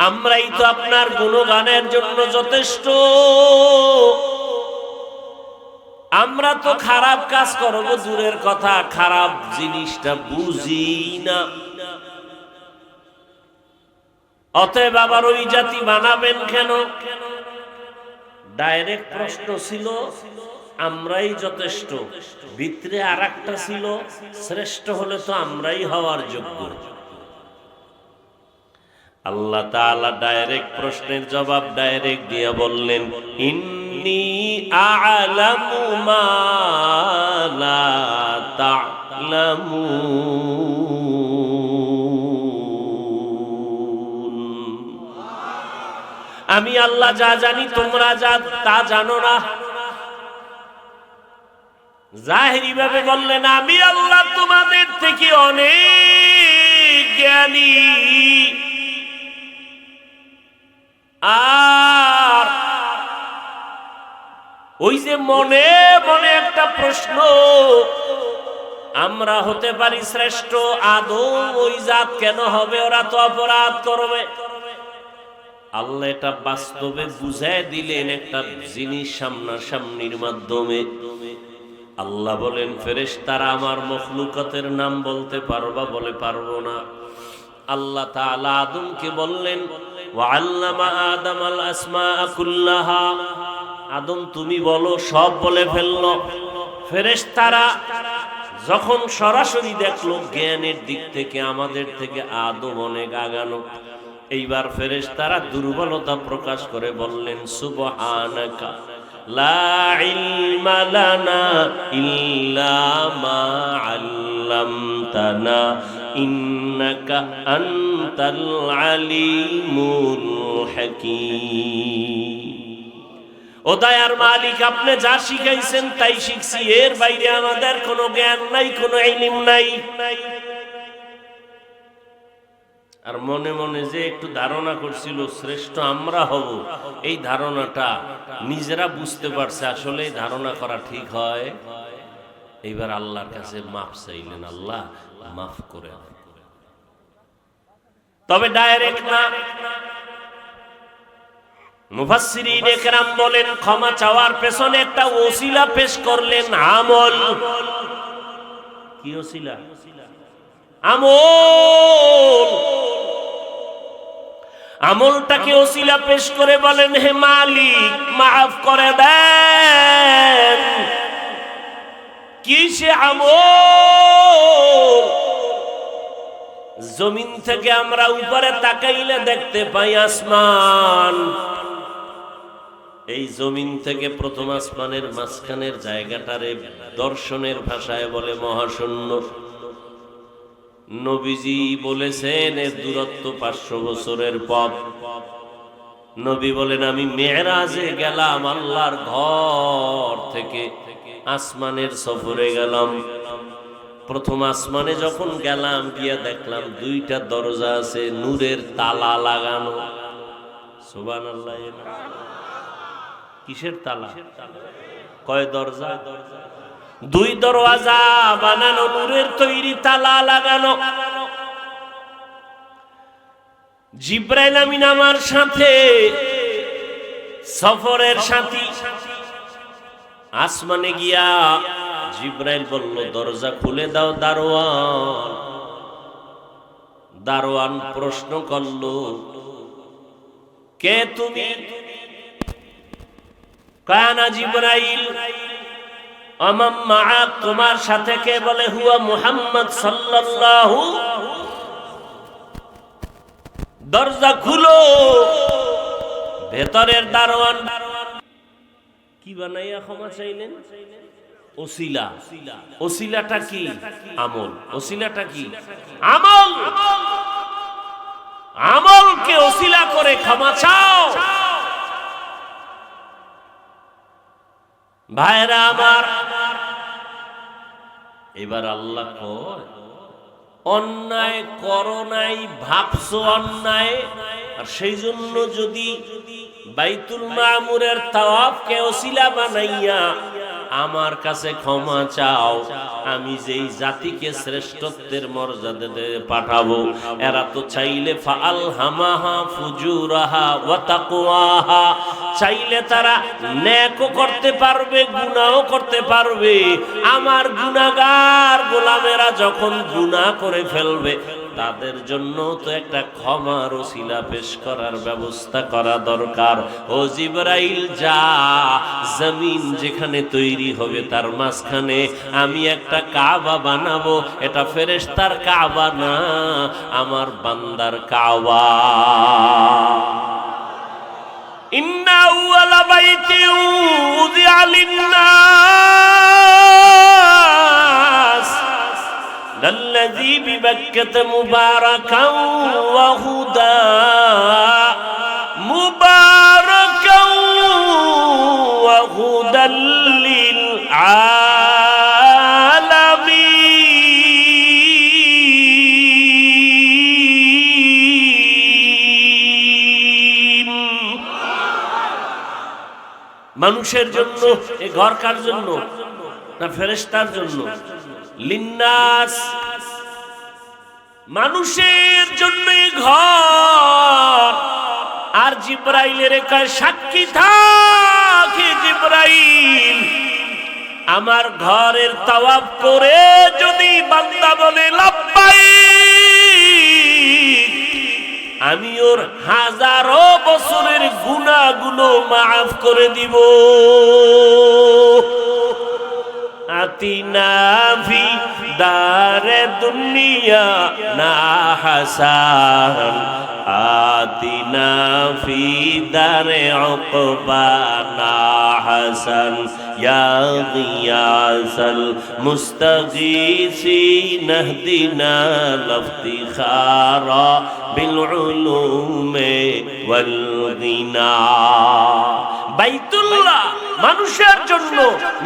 আমরাই তো আপনার গুণগানের জন্য যথেষ্ট। আমরা তো খারাপ কাজ করব দূরের কথা, খারাপ জিনিসটা বুঝি না। অতএব আবার ওই জাতি বানাবেন কেন? ডাইরেক্ট প্রশ্ন ছিল আমরাই যথেষ্ট, ভিতরে আরেকটা ছিল শ্রেষ্ঠ হলে তো আমরাই হওয়ার যোগ্য। আল্লাহ তাআলা ডাইরেক্ট প্রশ্নের জবাব ডাইরেক্ট দিয়ে বললেন, ইন্নী আ'লামু মা লা তা'লামুন। আমি আল্লাহ যা জানি তোমরা যা তা জানো না। জাহিরি ভাবে বললেন, আমি আল্লাহ তোমাদের থেকে অনেক জ্ঞানী। আর ওই যে মনে মনে একটা প্রশ্ন, আমরা হতে পারি শ্রেষ্ঠ, আদৌ ওই জাত কেন হবে? ওরা তো অপরাধ করবে। আল্লাহ এটা বাস্তবে বুঝায় দিলেন একটা জিনিস সামনাসামনির মাধ্যমে। আল্লাহ বলেন, ফেরেশতারা আমার মখলুকাতের নাম বলতে পারবা? বলে পারবো না। আল্লাহ তাআলা আদমকে বললেন, ওয়া আল্লামা আদামাল আসমাআ কুল্লাহা, আদম তুমি বলো, সব বলে ফেললো। ফেরেশতারা যখন সরাসরি দেখলো জ্ঞানের দিক থেকে আমাদের থেকে আদম অনেক আগানো, এইবার ফেরেশতারা দুর্বলতা প্রকাশ করে বললেন, সুবহানাকা লা ইলমা লানা ইল্লা মা আল্লামতানা ইন্নাকা আনতাল আলিমুল হাকীম। ও দয়ার মালিক, আপনি যা শিখাইছেন তাই শিখছি, এর বাইরে আমাদের কোনো জ্ঞান নাই, কোনো ইলম নাই। আর মনে মনে যে একটু ধারণা করছিল শ্রেষ্ঠ আমরা হব, এই ধারণাটা নিজেরা বুঝতে পারছে আসলে এই ধারণা করা ঠিক হয়। এইবার আল্লাহর কাছে মাফ চাইলেন, আল্লাহ মাফ করে দেন। তবে ডাইরেক্ট না। মুফাসসিরিনে কেরাম বলেন, ক্ষমা চাওয়ার পেছনে একটা ওসিলা পেশ করলেন, আমল। কি ওসিলা? আমল। আমলটাকে ওসিলা পেশ করে বলেন, হে মালিক মাফ করে দেন। কি সে আমল? জমিন থেকে আমরা উপরে তাকাইলে দেখতে পাই আসমান। এই জমিন থেকে প্রথম আসমানের মাঝখানের জায়গাটারে দর্শনের ভাষায় বলে মহাশূন্য। নবীজি বলেছেন এর দূরত্ব 500 বছরের পথ। নবী বলেন, আমি মেরাজে গেলাম, আল্লাহর ঘর থেকে আসমানের সফরে গেলাম। প্রথম আসমানে যখন গেলাম, গিয়া দেখলাম 2টা দরজা আছে, নূরের তালা লাগানো। সুবহানাল্লাহ। কিসের তালা? কয় দরজা? 2 দরওয়াজা বানানো, নূরের তৈরি তালা লাগানো। জিব্রাইল আমিন আমার সাথে, সফরের সাথী। আসমানে গিয়া জিব্রাইল বলল, দরজা খুলে দাও দারোয়ান। দারোয়ান প্রশ্ন করল, কে তুমি? কানা জিব্রাইল। আমাম মাআক, তোমার সাথে কে? বলে, হুয়া মুহাম্মদ সাল্লাল্লাহু। দরজা খুলো। ভেতরের দারোয়ান কি বানাইয়া ক্ষমা চাইলেন? ওসিলা। ওসিলাটা কি? আমল। ওসিলাটা কি? আমল। আমলকে ওসিলা করে ক্ষমা চাও। ভাইরা আমার, এবার আল্লাহ কয়, অন্যায় করো নাই, ভাবছো অন্যায়, আর সেই জন্য যদি বাইতুল মামুরের তাওয়াফকে ওসিলা বানাইয়া আমার কাছে ক্ষমা চাও, আমি যেই জাতিকে শ্রেষ্ঠত্বের মর্যাদা দিয়ে পাঠাবো, এরা তো চাইলে ফাআলহামাহা ফুজুরাহা ওয়া তাকওয়াহা, চাইলে তারা নেকও করতে পারবে, গুনাহও করতে পারবে। আমার গুনাহগার গোলামেরা যখন গুনাহ করে ফেলবে, তাদের জন্য তো একটা ক্ষমার ওসিলা পেশ করার ব্যবস্থা করা দরকার। ও জিবরাইল, যা, জমিন যেখানে তৈরি হবে তার মাঝখানে আমি একটা কাবা বানাবো। এটা ফেরেশতার কাবা না, আমার বান্দার কাবা। ইন্না আউয়ালা বাইতিন উযিআ লিন-নাস লাল্লাযী বিবাক্কাতা মুবারাকান ওয়া হুদা, মুবারাকান ওয়া হুদাল লিল আলামিন। মানুষের জন্য এই ঘর কার জন্য? না ফেরেশতার জন্য? লিন্নাস, মানুষের জন্য ঘর। আর জিব্রাইলের কয়, সাক্ষী থাক জিব্রাইল, আমার ঘরের তাওয়াফ করে যদি বান্দা বলে লাব্বাইক, আমি ওর হাজারো বছরের গুনাহগুলো মাফ করে দিব। আতিনা ফি দারে দুনিয়া না হাসান, আতিনা ফি দারে উকবা না হাসান, ইয়া গিয়াসাল মুস্তাগীসিন ইহদিনা লিফতিখারা বিল উলুমি ওয়াল গিনা। বাইতুল্লাহ মানুষের জন্য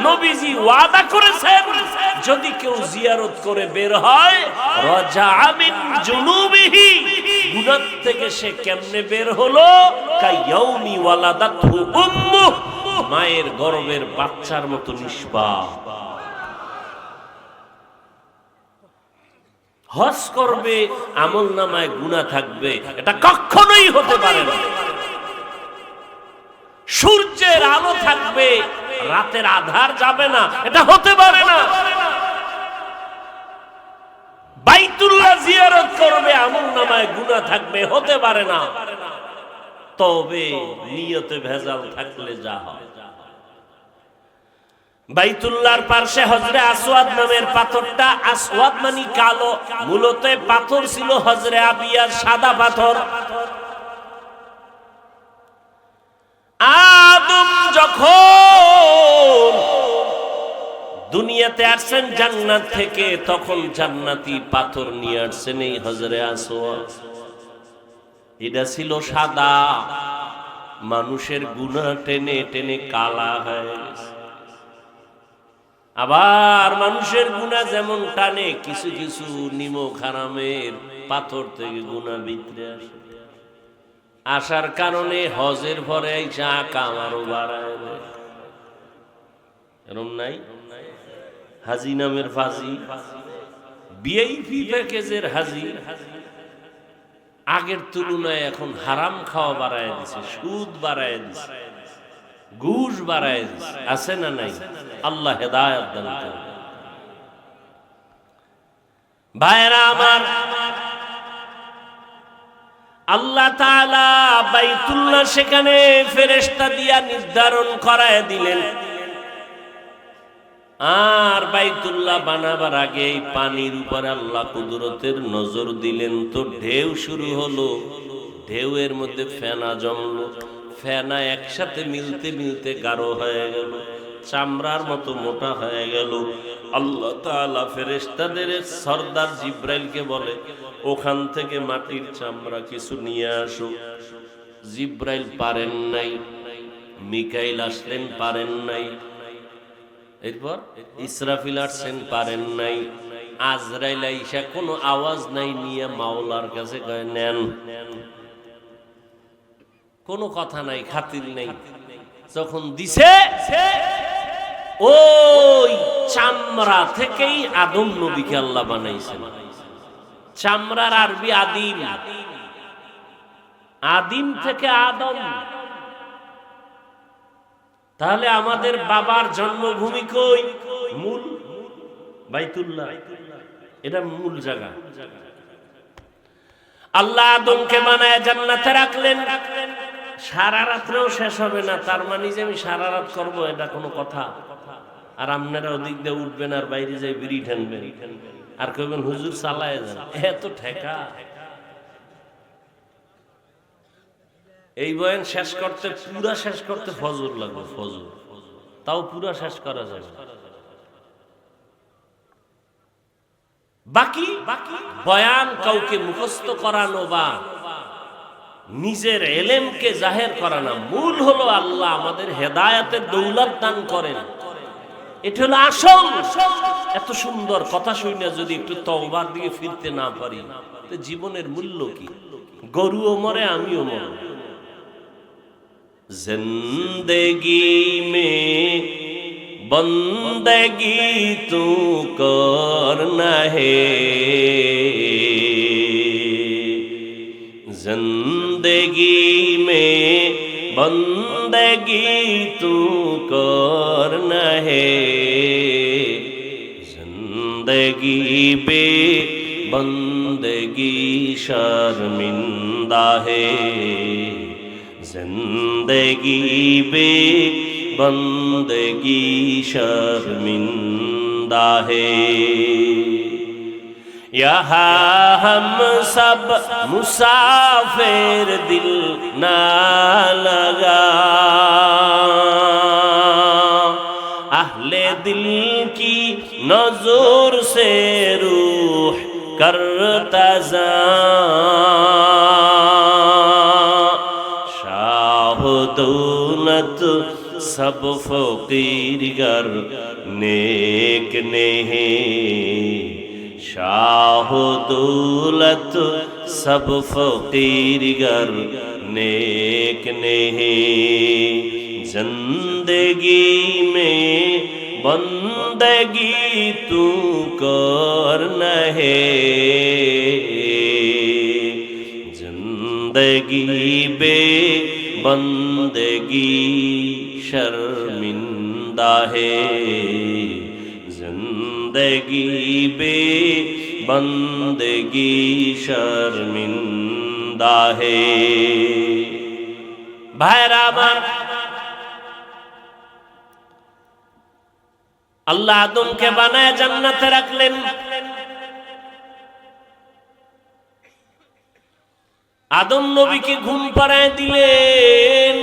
নবীজি ওয়াদা করেছেন, যদি কেউ জিয়ারত করে বের হয় রাজা মিন জুনুবিহি, গুনাহ থেকে সে কেমনে বের হলো, কায়াউমি ওয়ালাদাতহু উম্মুহ, মায়ের গর্ভের বাচ্চার মতো নিষ্পাপ। হজ করবে, আমলনামায় গুনাহ থাকবে, এটা কখনোই হতে পারে না। সূর্যের আলো থাকবে, রাতের আধার যাবে না, এটা হতে পারে না। বাইতুল্লাহ জিয়ারত করবে, আমলনামায় গুনাহ থাকবে, হতে পারে না। তবে নিয়তে ভেজাল থাকলে যা হয়। বাইতুল্লাহর পাশে হজরে আসওয়াদ নামের পাথরটা, আসওয়াদ মানে কালো, মূলত পাথর ছিল হজরে আবিয়ার সাদা পাথর। আদম যখন দুনিয়াতে আসছেন জান্নাত থেকে, তখন জান্নাতি পাথর নিয়ে আসছেন এই হজরে আসওয়াদ। এটা ছিল সাদা, মানুষের গুনাহ টেনে টেনে কালা হয়ে গেছে। আবার মানুষের গুনাহ যেমন টানে, কিছু কিছু নিমক হারামের পাথর থেকে গুনাহ ভিতরে আসে। আসার কারণে হজের পরে যা কামারও বাড়ায় দেয়। এরম নাই? হাজি নামের ফাজি, ভিআইপি প্যাকেজের হাজি, আগের তুলনায় এখন হারাম খাওয়া বাড়ায় দিছে, সুদ বাড়ায় দিছে, ঘুষ বাড়ায় দিছে। আছে না নাই? আল্লাহ হেদায়েত দান করুন। ভাইরা আমার, আল্লাহ তাআলা বাইতুল্লাহ সেখানে ফেরেশতা দিয়া নির্ধারণ করায় দিলেন। আর বাইতুল্লাহ বানাবার আগে পানির উপর আল্লাহ কুদরতের নজর দিলেন, তো ঢেউ শুরু হলো। ঢেউয়ের মধ্যে ফেনা জমলো, ফেনা একসাথে মিলতে মিলতে গাঢ় হয়ে গেল, চামড়ার মতো মোটা হয়ে গেল। আল্লাহ তাআলা ফেরেশতাদের সরদার জিব্রাইলকে বলে, ওখান থেকে মাটির চামড়া কিছু নিয়ে আসো। জিব্রাইল পারেন নাই, মিকাইল আসলেন পারেন নাই, এরপর ইসরাফিল আসছেন পারেন নাই, আজরাইল আইসা কোনো আওয়াজ নাই নিয়ে মাওলার কাছে কয় নেন। কোনো কথা নাই, খাতির নেই। যখন দিছে, ওই চামড়া থেকেই আদম নবীকে আল্লাহ বানাইছেন। চামড়ার আরবি আদিম, আদিম থেকে আদম। তাহলে আমাদের বাবার জন্মভূমি কই? মূল বাইতুল্লাহ, এটা মূল জায়গা। আল্লাহ আদমকে বানায় জান্নাতে রাখলেন। সারা রাত্রেও শেষ হবে না, তার মানে যে আমি সারা রাত করবো এটা কোনো কথা? আর আপনারা ওদিক দিয়ে উঠবেন আর বাইরে যাই বিড়ি ঠানবেন আর কইবেন হুজুর চালায় যান, এত ঠেকা। এই বয়ান শেষ করতে, পুরা শেষ করতে ফজর লাগবে, ফজর, তাও পুরা শেষ করা যাবে। বাকি বয়ান কাউকে মুখস্থ করানো বা নিজের এলেমকে জাহের করানো, মূল হলো আল্লাহ আমাদের হেদায়েতের দৌলত দান করেন, এটা হলো আসল। এত সুন্দর কথা শুনে যদি একটু তওবার দিকে ফিরতে না পারি, তো জীবনের মূল্য কি? গরুও মরে, আমিও মরে। जिंदगी में बंदगी तू करना है, जिंदगी में बंदगी तू करना रहे जिंदगी बे बंदगी शर्मिंदा है जिंदगी बे बंदगी शर्मिंदा है यहाँ हम सब मुसाफिर दिल ना लगा अहले दिल की नजर से रूह करता जा शाह दौलत सब फकीर गर नेक नहीं शाह दौलत सब फकीर गर नेक नहीं जिंदगी में बंदगी तू कर नहीं जिंदगी बे बंदगी शर्मिंदा है जिंदगी बे बंदगी शर्मिंदा है भाईरा আমার আল্লাহ আদমকে বানায় জান্নাতে রাখলেন আদম নবীকে ঘুম পাড়ায় দিলেন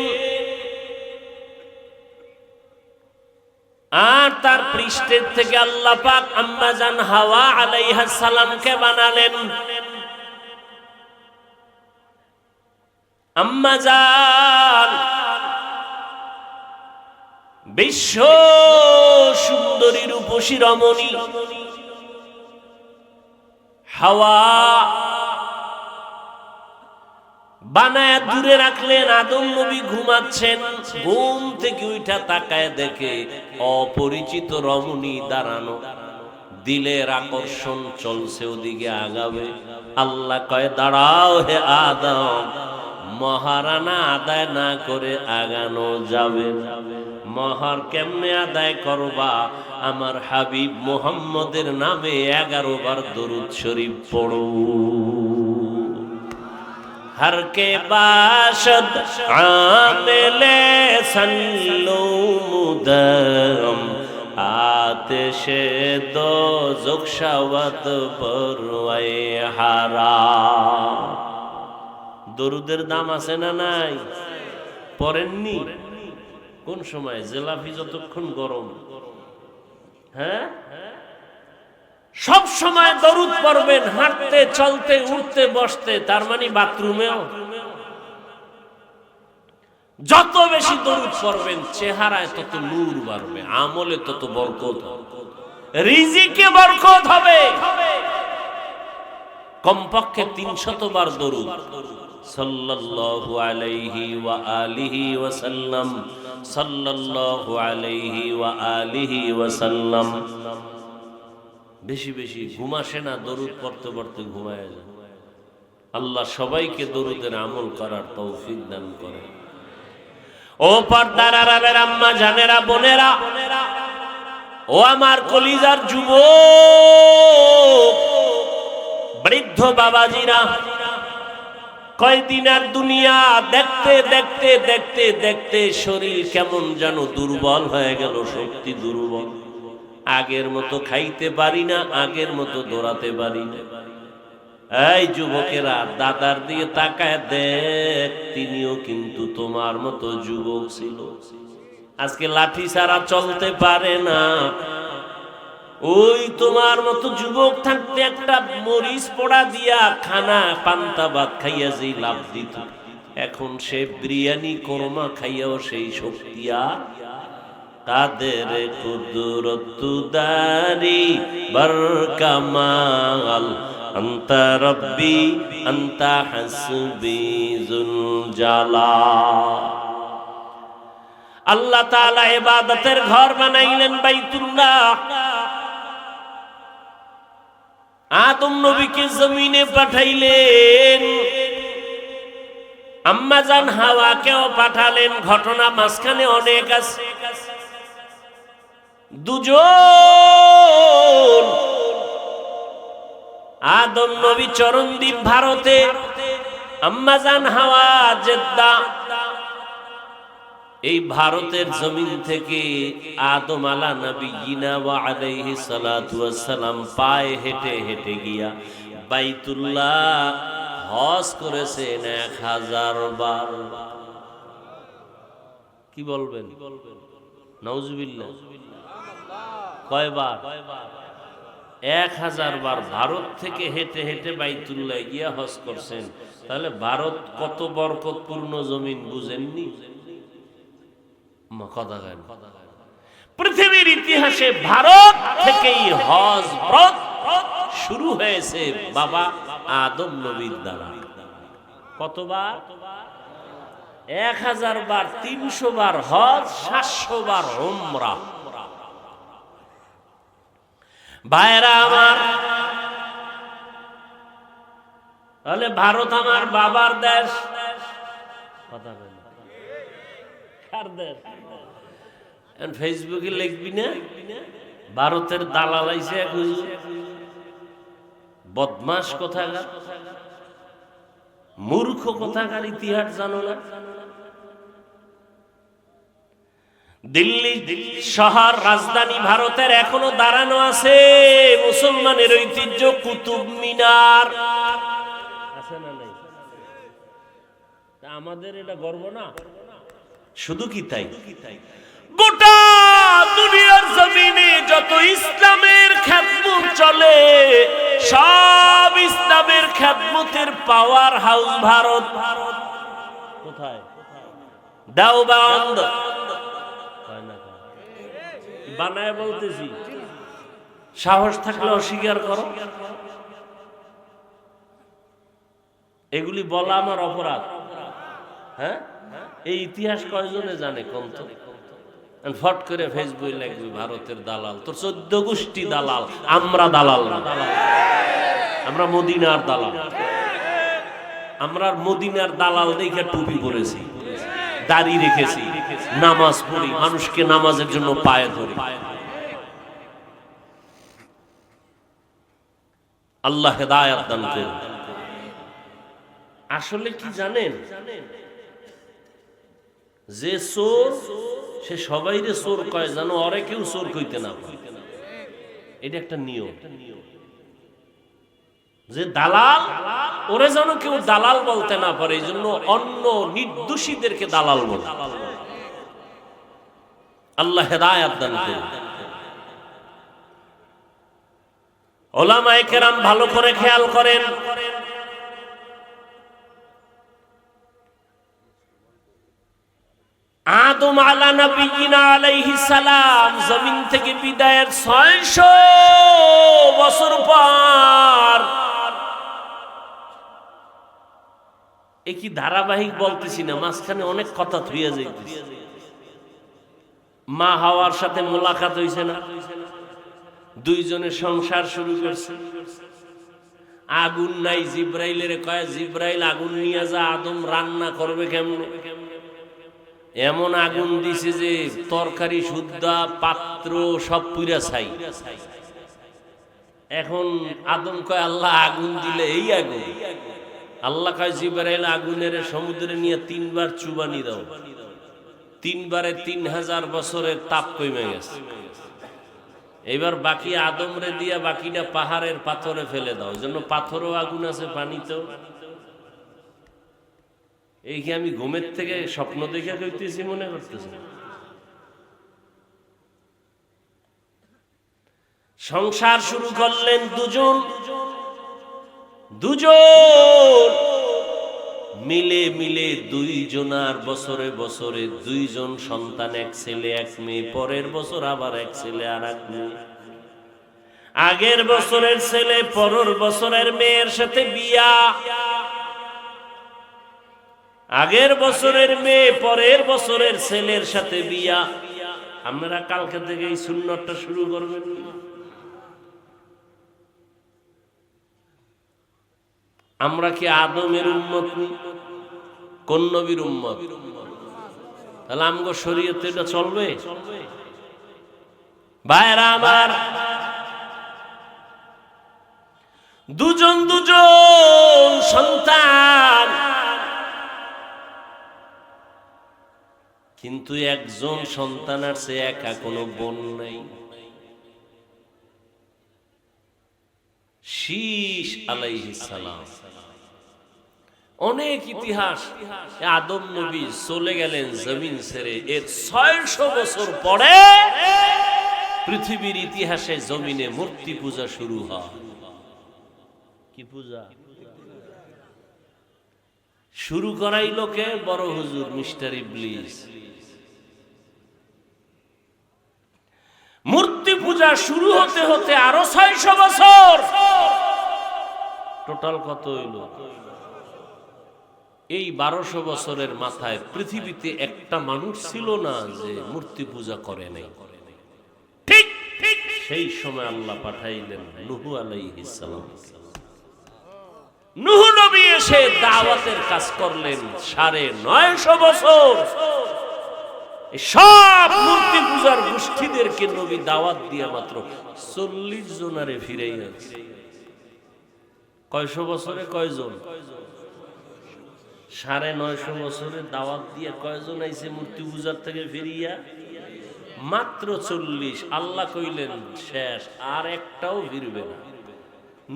আর তার পৃষ্ঠের থেকে আল্লাহ পাক আম্মা জান হাওয়া আলাইহিস সালামকে বানালেন আম্মা জান বিশ্ব সুন্দরী রূপসী রমণী হাওয়া বানায় দূরে রাখলেন আদম নবী ঘুমাচ্ছেন ঘুম থেকে উঠা তাকায় দেখে অপরিচিত রমণী দাঁড়ানো দিলের আকর্ষণ চলছে ওদিকে আগাবে আল্লাহ কয় দাঁড়াও হে আদম মহারানা আদায় না করে আগানো যাবে মহার কেমনে আদায় করবা আমার হাবিব মুহাম্মদের নামে 11 বার দরুদ শরীফ পড়ো हर के बाशद आमिले सल्लू मुदम आतिशे दो जुक्षवत परवाए हारा দরুদের দাম আছে না নাই পড়েননি কোন সময় জিলাপি যতক্ষণ গরম হ্যাঁ সব সময় দরুদ পড়বেন হাঁটতে চলতে উঠতে বসতে তার মানে বাথরুমেও যত বেশি দরুদ পড়বেন চেহারায় তত নূর বাড়বে আমলে তত বরকত হবে রিজিকে বরকত হবে কমপক্ষে 300 বার দরুদ সাল্লাল্লাহু আলাইহি ওয়া আলিহি ওয়া সাল্লাম সাল্লাল্লাহু আলাইহি ওয়া আলিহি ওয়া সাল্লাম বেশি বেশি ঘুম আসে না দরুদ পড়তে পড়তে ঘুমায় যায় আল্লাহ সবাইকে দরুদের আমল করার তৌফিক দান করে ও পর্দার আড়ালের আম্মা জানেরা বোনেরা ও আমার কলিজার যুবক বৃদ্ধ বাবাজিরা কয়দিন আর দুনিয়া দেখতে দেখতে দেখতে দেখতে শরীর কেমন যেন দুর্বল হয়ে গেল শক্তি দুর্বল আগের মতো খাইতে পারি না আগের মতো দৌড়াতে পারি না এই যুবকেরা দাদার দিয়ে তাকায় দেখ তিনিও কিন্তু তোমার মতো যুবক ছিল আজকে লাঠি ছাড়া চলতে পারে না ওই তোমার মতো যুবক থাকতে একটা মরিচ পোড়া দিয়া খানা পান্তা ভাত খাইয়া যেই লাভ দিত এখন সে বিরিয়ানি কোরমা খাইয়াও সেই শক্তি আর কাদের কুদরত দারি বরকামাল আনতা রব্বি আনতা হাসবি যুল জালাল আল্লাহ তাআলা ইবাদতের ঘর বানাইলেন বাইতুল্লাহ আদম নবীকে জমিনে পাঠাইলেন আম্মা জান হাওয়াকেও পাঠালেন ঘটনা মাঝখানে অনেক আছে দুজন আদম নবী চরণদ্বীপ ভারতে, আম্মাজান হাওয়া জেদ্দা। এই ভারতের জমিন থেকে আদম আলা নবিয়িনা ওয়া আলাইহিস সালাতু ওয়াস সালাম পায়ে হেঁটে হেঁটে গিয়া বাইতুল্লাহ হজ করেছেন 1000 বার। কি বলবেন? নাউজুবিল্লাহ। কয়বার? 1000 বার ভারত থেকে হেঁটে হেঁটে বাইতুল্লাহ গিয়া হজ করছেন। তাহলে ভারত কত বরকতপূর্ণ জমিন বুঝেননি? পৃথিবীর ইতিহাসে ভারত থেকেই হজ ব্রত শুরু হয়েছে বাবা আদম নবীর দ্বারা। কতবার? 1000 বার, 300 বার হজ, 700 বার উমরা। ভাইরা আমার, তাহলে ভারত আমার বাবার দেশ। কথা বলেন, কার দেশ? ফেসবুকে লিখবি না ভারতের দালাল আইছে এক হুজুর, বদমাস কোথাকার, মূর্খ কোথাকার, ইতিহাস জানো না? দিল্লি শহর রাজধানী ভারতের এখনো দাঁড়ানো আছে মুসলমানের ঐতিহ্য কুতুব মিনার। আছে না নাই? আমাদের এটা গর্ব না? শুধু কি তাই, গোটা দুনিয়ার জমিনে যত ইসলামের খেদমত চলে সব ইসলামের খেদমতের পাওয়ার হাউস ভারত। কোথায়? দেওবন্দ। বানায় বলতেছি, সাহস থাকলে অস্বীকার করো। এগুলি বলা আমার অপরাধ? হ্যাঁ, এই ইতিহাস কয়জনে জানে কোন তো? ফট করে ফেসবুকে লাগবে ভারতের দালাল। তোর 14 গোষ্ঠী দালাল, আমরা দালাল না। আমরা মদিনার দালাল। আমরা মদিনার দালাল দেখে টুপি পরেছি, দাড়ি রেখেছি, নামাজ পড়ি, মানুষকে নামাজের জন্য পায়ে ধরি। আল্লাহ হেদায়েত দান করুন। আসলে কি জানেন, যে চোর সে সবাইরে চোর কয়, জানো ওরে কেউ চোর কইতে না পারে। এটা একটা নিয়ম। যে দালাল, ওরে যেন কেউ দালাল বলতে না পারে, এই জন্য অন্য নির্দোষীদেরকে দালাল বলে। আল্লাহ হেদায়েত দান করুন। উলামায়ে কেরাম ভালো করে খেয়াল করেন, আদম আলা নবিয়িনা আলাইহিস সালাম জমিন থেকে বিদায়ের 600 বছর পর, একই ধারাবাহিক বলতেছি না, মাঝখানে অনেক কথা থুইয়া যাইতেছে। মা হাওয়ার সাথে মোলাকাত হইছে না? দুইজনের সংসার শুরু করছে। আগুন নাই, জিব্রাইলের কয় জিব্রাইল আগুন নিয়ে যা, আদম রান্না করবে কেমনে? এমন আগুন দিছে যে তরকারি সুদ্ধা, পাত্র সব পুরা ছাই। এখন আদম কয় আল্লাহ আগুন দিলে এই আগুন। আল্লাহ কয় জিব্রাইল আগুনের সমুদ্রে নিয়ে 3 বার চুবানি দাও। 3 বারে 3000 বছরের তাপ কমে গেছে। এবার বাকি আদমরে দিয়া বাকিটা পাহাড়ের পাথরে ফেলে দাও। এই জন্য পাথরও আগুন আছে, পানিতেও। এই কি আমি ঘুমের থেকে স্বপ্ন দেখে কইতেছি মনে করতেছি? সংসার শুরু করলেন দুজন মিলে মিলে, দুইজনার বছরে বছরে 2 জন সন্তান, 1 ছেলে 1 মেয়ে। পরের বছর আবার 1 ছেলে আর 1 মেয়ে। আগের বছরের ছেলে পরের বছরের মেয়ের সাথে বিয়া, আগের বছরের মেয়ে পরের বছরের ছেলের সাথে বিয়া। আপনারা কালকে থেকে এই সুন্নতটা শুরু করবেন। আমরা কি আদমের উম্মত নি? কোন নবীর উম্মত? তাহলে আমগো শরীয়তে এটা চলবে? ভাইরা আমার, দুজন সন্তান, কিন্তু একজন সন্তান আর সে একা, কোনো বোন নাই। শীশ আলাইহিস সালাম, অনেক ইতিহাস। আদম নবী চলে গেলেন জমিন ছেড়ে, এর 600 বছর পরে পৃথিবীর ইতিহাসে জমিনে মূর্তি পূজা শুরু হয়। কি পূজা শুরু করাইল কে? বড় হুজুর মিস্টার ইবলিস। মূর্তি পূজা শুরু হতে হতে আরো 600 বছর, টোটাল কত হইল? এই 1200 বছরের মাথায় পৃথিবীতে একটা মানুষ ছিল না যে মূর্তি পূজা করে নাই। ঠিক সেই সময় আল্লাহ পাঠাইলেন নূহ আলাইহিস সালাম। নূহ নবী এসে দাওয়াতের কাজ করলেন 950 বছর। সব মূর্তি পূজার গোষ্ঠীদেরকে নবী দাওয়াত দিয়ে মাত্র 40 জনারে ফিরাই আনছে। কয়শো বছরে কয়জন? 950 বছরে দাওয়াত দিয়ে কয়জন আইছে মূর্তি পূজার থেকে ফিরিয়া? মাত্র 40। আল্লাহ কইলেন শেষ, আর একটাও ফিরবে না।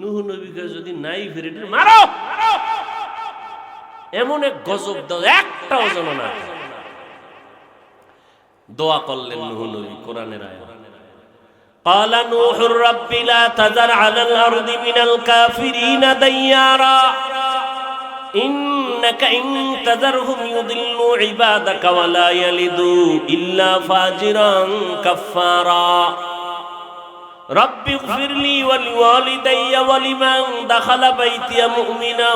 নূহ নবীকে যদি নাই ফিরে মারো, এমন এক গজব দাও, একটাও যেন না। দোয়া করলেন নূহ নবী, কোরআনের আয়াত, قال نوح رب لا تذر على الأرض من الكافرين ديارا إنك إن تذرهم يضلوا عبادك ولا يلدوا إلا فاجرا كفارا رب اغفر لي ولوالدي ولمن دخل بيتي مؤمنا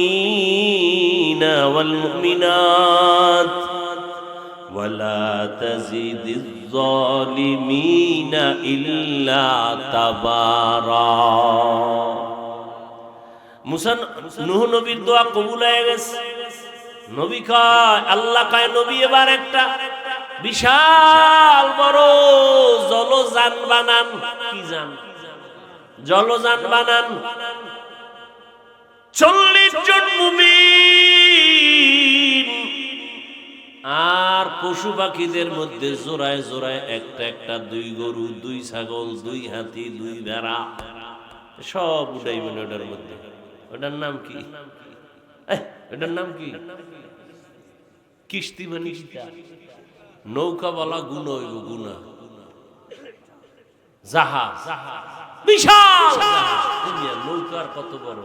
وللمؤمنين والمؤمنات ولا تزد الظالمين إلا تبارا। মুসা নূহ নবীর দোয়া কবুল হয়ে গেছে। নবী কয়, আল্লাহ কয় নবী এবার একটা বিশাল বড় জলযান বানান। কি যান? জলযান বানান। 40 জন মুমিন আর পশু পাখিদের মধ্যে জোড়ায় জোড়ায় একটা একটা, 2 গরু, 2 ছাগল, 2 হাতি, 2 ভেড়া, সব উঠাইবেন ওটার মধ্যে। ওটার নাম কি? ওটার নাম কি? কিস্তি মানে নৌকা বলা গুণা হইব, গুণা। জাহাজ, বিশাল নৌকার কত বড়,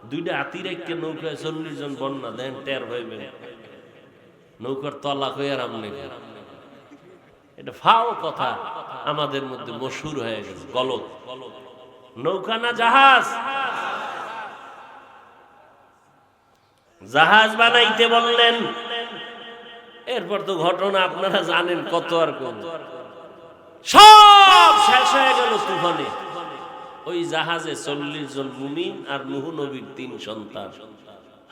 2টা হাতি রেখে নৌকায় 40 জন বন্যা দেন, টের হইবেন নৌকার তলা হয়ে আর আমনে। এটা ফাও কথা আমাদের মধ্যে মশহুর হয়ে গেছে, গলত। নৌকা না জাহাজ? জাহাজ বানাইতে বললেন। এরপর তো ঘটনা আপনারা জানেন, কত আর কত, সব শেষ হয়ে গেল তুফানে। ওই জাহাজে 40 জন মুমিন আর নূহ নবীর 3 সন্তান,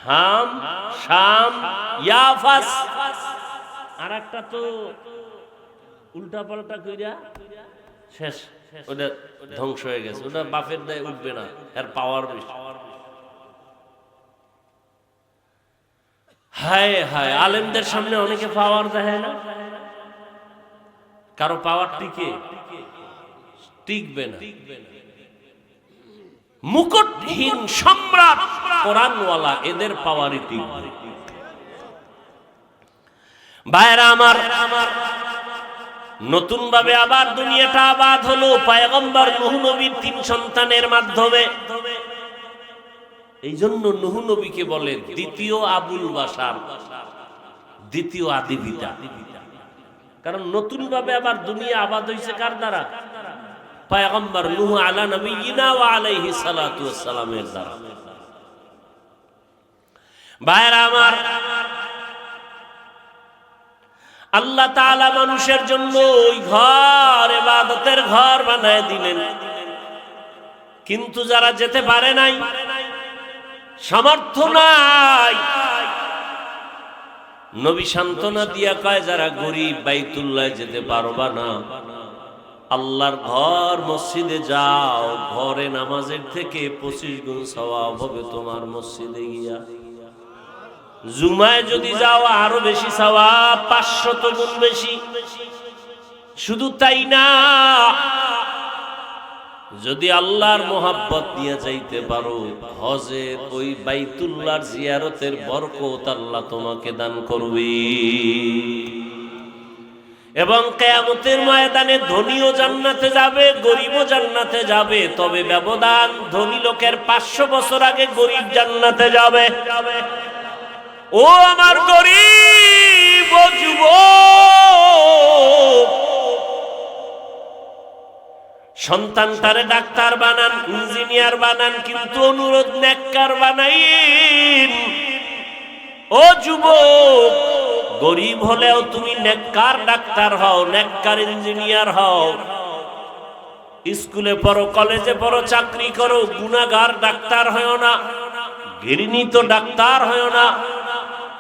হাম, শাম, ইয়াফাস। আর একটা তো উল্টা পাল্টা কইরা শেষ, ওটা ধ্বংস হয়ে গেছে। ওটা বাপের দায় উঠবে না, এর পাওয়ার বেশি। হায় হায়, আলেমদের সামনে অনেকে পাওয়ার দেয় না, কারো পাওয়ার টিকবে না। মুকুটহীন সম্রাট কোরআনওয়ালা, এদের পাওয়ারই টিকবে। ভাইরা আমার, নতুন ভাবে আবার দুনিয়াটা আবাদ হলো পয়গম্বর নূহ নবীর 3 সন্তানের মাধ্যমে। এই জন্য নূহ নবীকে বলে দ্বিতীয় আবুল বাশার, দ্বিতীয় আদি পিতা। কারণ নতুন ভাবে আবার দুনিয়া আবাদ হইছে কার দ্বারা? পয়গম্বর নূহ আলা নবিয়িনা ওয়া আলাইহিস সালাতু ওয়াস সালামের দ্বারা। ভাইরা আমার, আল্লাহ তাআলা মানুষের জন্য ওই ঘর, ইবাদতের ঘর বানায় দিলেন। কিন্তু যারা যেতে পারে নাই, সামর্থ্য নাই, নবী সান্ত্বনা দিয়া কয়, যারা গরিব বাইতুল্লাহ যেতে পারবা না, আল্লাহর ঘর মসজিদে যাও, ঘরে নামাজের থেকে 25 গুণ সওয়াব হবে তোমার মসজিদে গিয়া। জুমায় যদি যাও আরো বেশি সওয়াব, 500 গুণ বেশি। শুধু তাই না, যদি আল্লাহর মোহাব্বত নিয়ে যাইতে পারো, হজের ওই বাইতুল্লাহর জিয়ারতের বরকত আল্লাহ তোমাকে দান করবে। এবং কিয়ামতের ময়দানে ধনীও জান্নাতে যাবে, গরিবও জান্নাতে যাবে। তবে ব্যবধান, ধনী লোকের 500 বছর আগে গরিব জান্নাতে যাবে। ও আমার গরিব ও যুবক, সন্তানটারে ডাক্তার বানান, ইঞ্জিনিয়ার বানান, কিন্তু অনুরোধ নেককার বানাইন। ও যুবক, গরিব হলেও তুমি নেককার ডাক্তার হও, নেককার ইঞ্জিনিয়ার হও। স্কুলে পড়ো, কলেজে পড়ো, চাকরি করো, গুনাহগার ডাক্তার হয়ো না, ঘৃণিত ডাক্তার হয়ো না।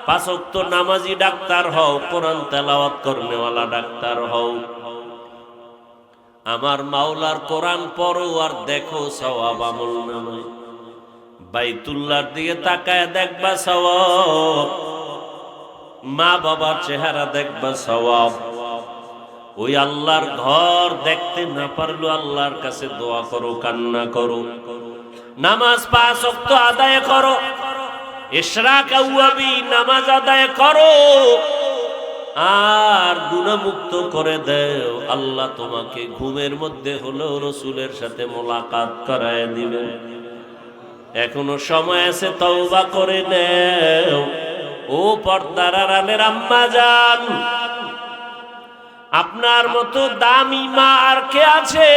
5 ওয়াক্ত নামাজি ডাক্তার হও, কোরআন তেলাওয়াত করনেওয়ালা ডাক্তার হও। আমার মাওলার কোরআন পড়ো আর দেখো সওয়াব আমল নামায়। বাইতুল্লাহর দিকে তাকায় দেখবা সওয়াব, মা বাবার চেহারা দেখবা সওয়াব। ওই আল্লাহর ঘর দেখতে না পারলো আল্লাহর কাছে দোয়া করো, কান্না করো, নামাজ 5 ওয়াক্ত আদায় করো, ইশরাক আউয়াবি নামাজ আদায় করো, আর গুনাহমুক্ত করে দেও। আল্লাহ তোমাকে ঘুমের মধ্যে হলেও রাসূলের সাথে মোলাকাত করায় দিবেন। এখনো সময় আছে, তওবা করে নেও। ও পর্দার আড়ালের আম্মা জান, আপনার মতো দামি মা আর কে আছে?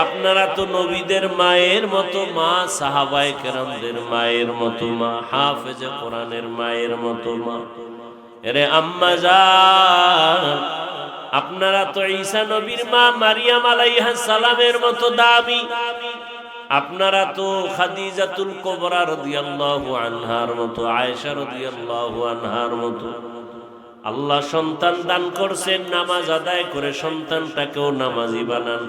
আপনারা তো নবীদের মায়ের মতো মা, সাহাবায়ে কেরামদের মায়ের মতো মা, হাফেজে কোরআনের মায়ের মতো মা। এরে আম্মা জান, আপনারা তো ঈসা নবীর মা মারিয়াম আলাইহিস সালামের মতো দামি। আপনারা তো খাদিজাতুল কুবরা রাদিয়াল্লাহু আনহার মতো, আয়েশা রাদিয়াল্লাহু আনহার মতো। আল্লাহ সন্তান দান করছেন, নামাজ আদায় করে সন্তানটাকেও নামাজি বানান।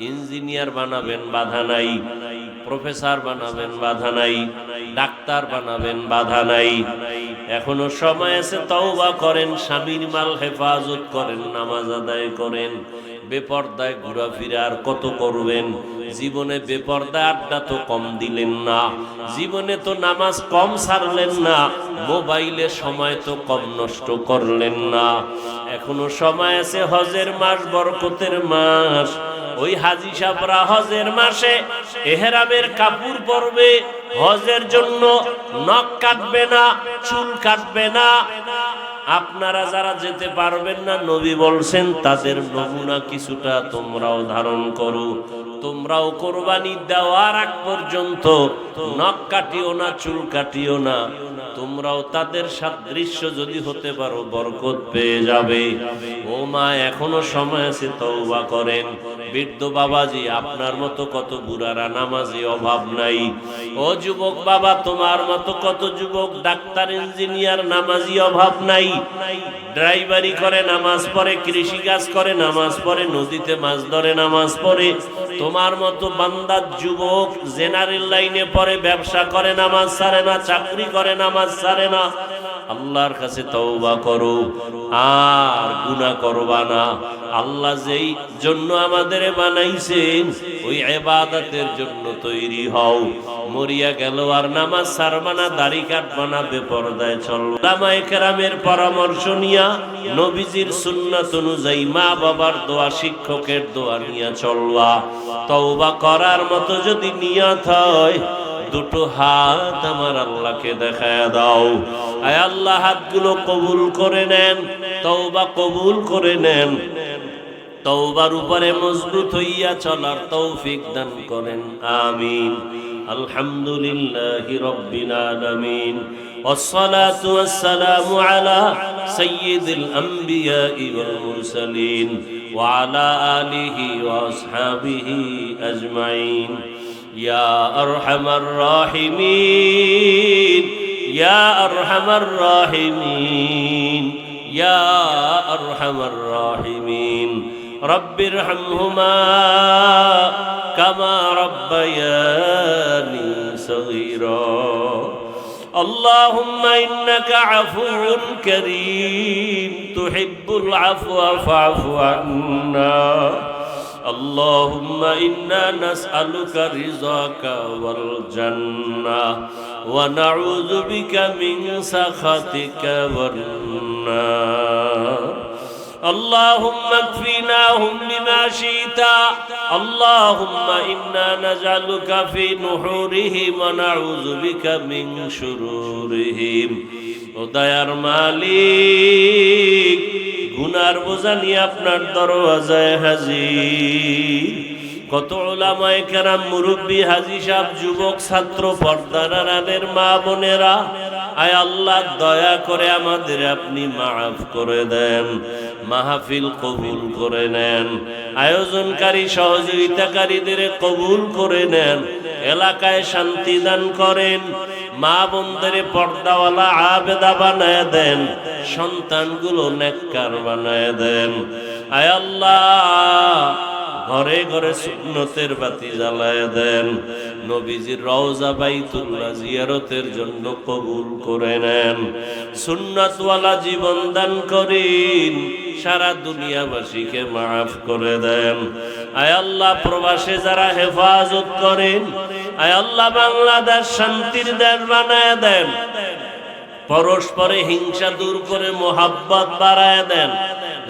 ইঞ্জিনিয়ার বানাবেন, বাধা নাই। প্রফেসর বানাবেন, বাধা নাই। ডাক্তার বানাবেন, বাধা নাই। এখনো সময় আছে, তওবা করেন, স্বামীর মাল হেফাজত করেন, নামাজ আদায় করেন। বেপরদায় ঘোরাফেরা আর কত করবেন? জীবনে বেপরদায় আড্ডা তো কম দিলেন না, জীবনে তো নামাজ কম ছাড়লেন না, মোবাইলে সময় তো কম নষ্ট করলেন না। এখনো সময় আছে, হজের মাস বরকতের মাস। ওই হাজী সাহেবরা হজের মাসে এহরামের কাপড় পরবে, হজের জন্য নখ কাটবে না, চুল কাটবে না। আপনারা যারা যেতে পারবেন না, নবী বলছেন তাদের নমুনা কিছুটা তোমরাও ধারণ করো। তোমরাও কোরবানি দেওয়ার আগ পর্যন্ত নখ কাটিও না, চুল কাটিও না। তোমরাও তাদের সাদৃশ্য যদি হতে পারো, বরকত পেয়ে যাবে। ও মা, এখনো সময় আছে, তওবা করেন। বৃদ্ধ বাবাজি, আপনার মতো কত বুড়ারা নামাজি, অভাব নাই। ও যুবক বাবা, তোমার মতো কত যুবক ডাক্তার, ইঞ্জিনিয়ার, নামাজি, অভাব নাই। ড্রাইভারি করে, নামাজ পড়ে, কৃষি কাজ করে, নামাজ পড়ে, নদীতে মাছ ধরে, নামাজ পড়ে। তোমার মতো বান্দা যুবক জেনারেল লাইনে পড়ে, ব্যবসা করে, নামাজ ছাড়ে না, চাকরি করে, নামাজ ছাড়ে না। আল্লাহর কাছে তওবা করো, আর গুনাহ করবা না। আল্লাহ যেই জন্য আমাদের বানাইছেন, ওই ইবাদতের জন্য তৈরি হও। মরিয়া গেল আর নামাজ ছাড়বা না, দাড়ি কাটবা না, বেপরদায় চলবা। উলামায়ে কেরামের পরামর্শ নিয়া, নবীজির সুন্নাত অনুযায়ী, মা বাবার দোয়া, শিক্ষকের দোয়া নিয়া চলবা। তওবা করার মতো যদি নিয়ত হয়, দুটো হাত আমার আল্লাহকে দেখায় দাও। আয় আল্লাহ, হাতগুলো কবুল করে নেন, তওবা কবুল করে নেন। তওবার উপরে মজবুত হইয়া চলার তৌফিক দান করেন, আমিন। আলহামদুলিল্লাহি রাব্বিল আলামিন, ওয়াসসালাতু ওয়াসসালামু আলা সাইয়্যিদিল আমবিয়াই ওয়াল মুরসালিন ওয়া আলা আলিহি ওয়া আসহাবিহি আজমাইন। ইয়া আরহামার রাহিমিন, ইয়া আরহামার রাহিমিন ইয়া আরহামার রাহিমিন রব্বিরহামহুমা কামা রাব্বায়ানি সগীরা اللهم إنك عفو كريم تحب العفو فاعف عنا اللهم إنا نسألك رضاك والجنة ونعوذ بك من سخطك والنار اللهم اكفناهم بما شئت اللهم إنا نجعلك في نحورهم ونعوذ بك من شرورهم ও দয়ার মালিক গুনার বোঝা নিয়ে আপনার দরওয়াজায় হাজির কত উলামায়ে কেরাম মুরব্বী হাজী সাহেব যুবক ছাত্র পর্দার আড়ালের মা বোনেরা আয় আল্লাহ দয়া করে আমাদের আপনি মাফ করে দেন মাহফিল কবুল করে নেন আয়োজনকারী সহযোগিতাকারীদের কবুল করে নেন এলাকায় শান্তি দান করেন মা বোনদের পর্দাওয়ালা আবেদা বানায় দেন সন্তানগুলো নেককার বানায় দেন আয় আল্লাহ ঘরে ঘরে সুন্নতের বাতি জ্বালায় দেন নবীজির রওজা বাইতুল্লাহ জিয়ারতের জন্য কবুল করে নেন সুন্নাতওয়ালা জীবন দান করেন সারা দুনিয়াবাসীকে মাফ করে দেন আয় আল্লাহ প্রবাসে যারা হেফাজত করেন আয় আল্লাহ বাংলাদেশ শান্তির দেশ বানায় দেন পরস্পরে হিংসা দূর করে মোহাব্বত বাড়ায় দেন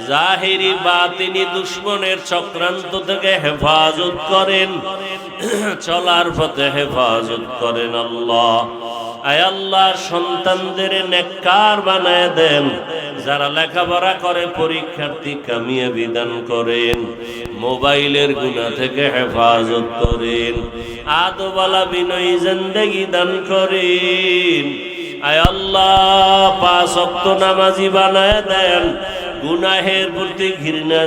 জাহিরি বাতিনি দুশ্মনের চক্রান্ত থেকে হেফাজত করেন চলার পথে হেফাজত করেন আল্লাহ আয় আল্লাহ সন্তানদের নেককার বানায় দেন যারা লেখাপড়া করে পরীক্ষার্থী কামিয়াবি দান করেন মোবাইলের গুনাহ থেকে হেফাজত করেন আদওয়ালা বিনয়ী জিন্দেগি দান করেন আয় আল্লাহ পাঁচ ওয়াক্ত নামাজি বানায় দেন গুনাহের প্রতি ঘৃণা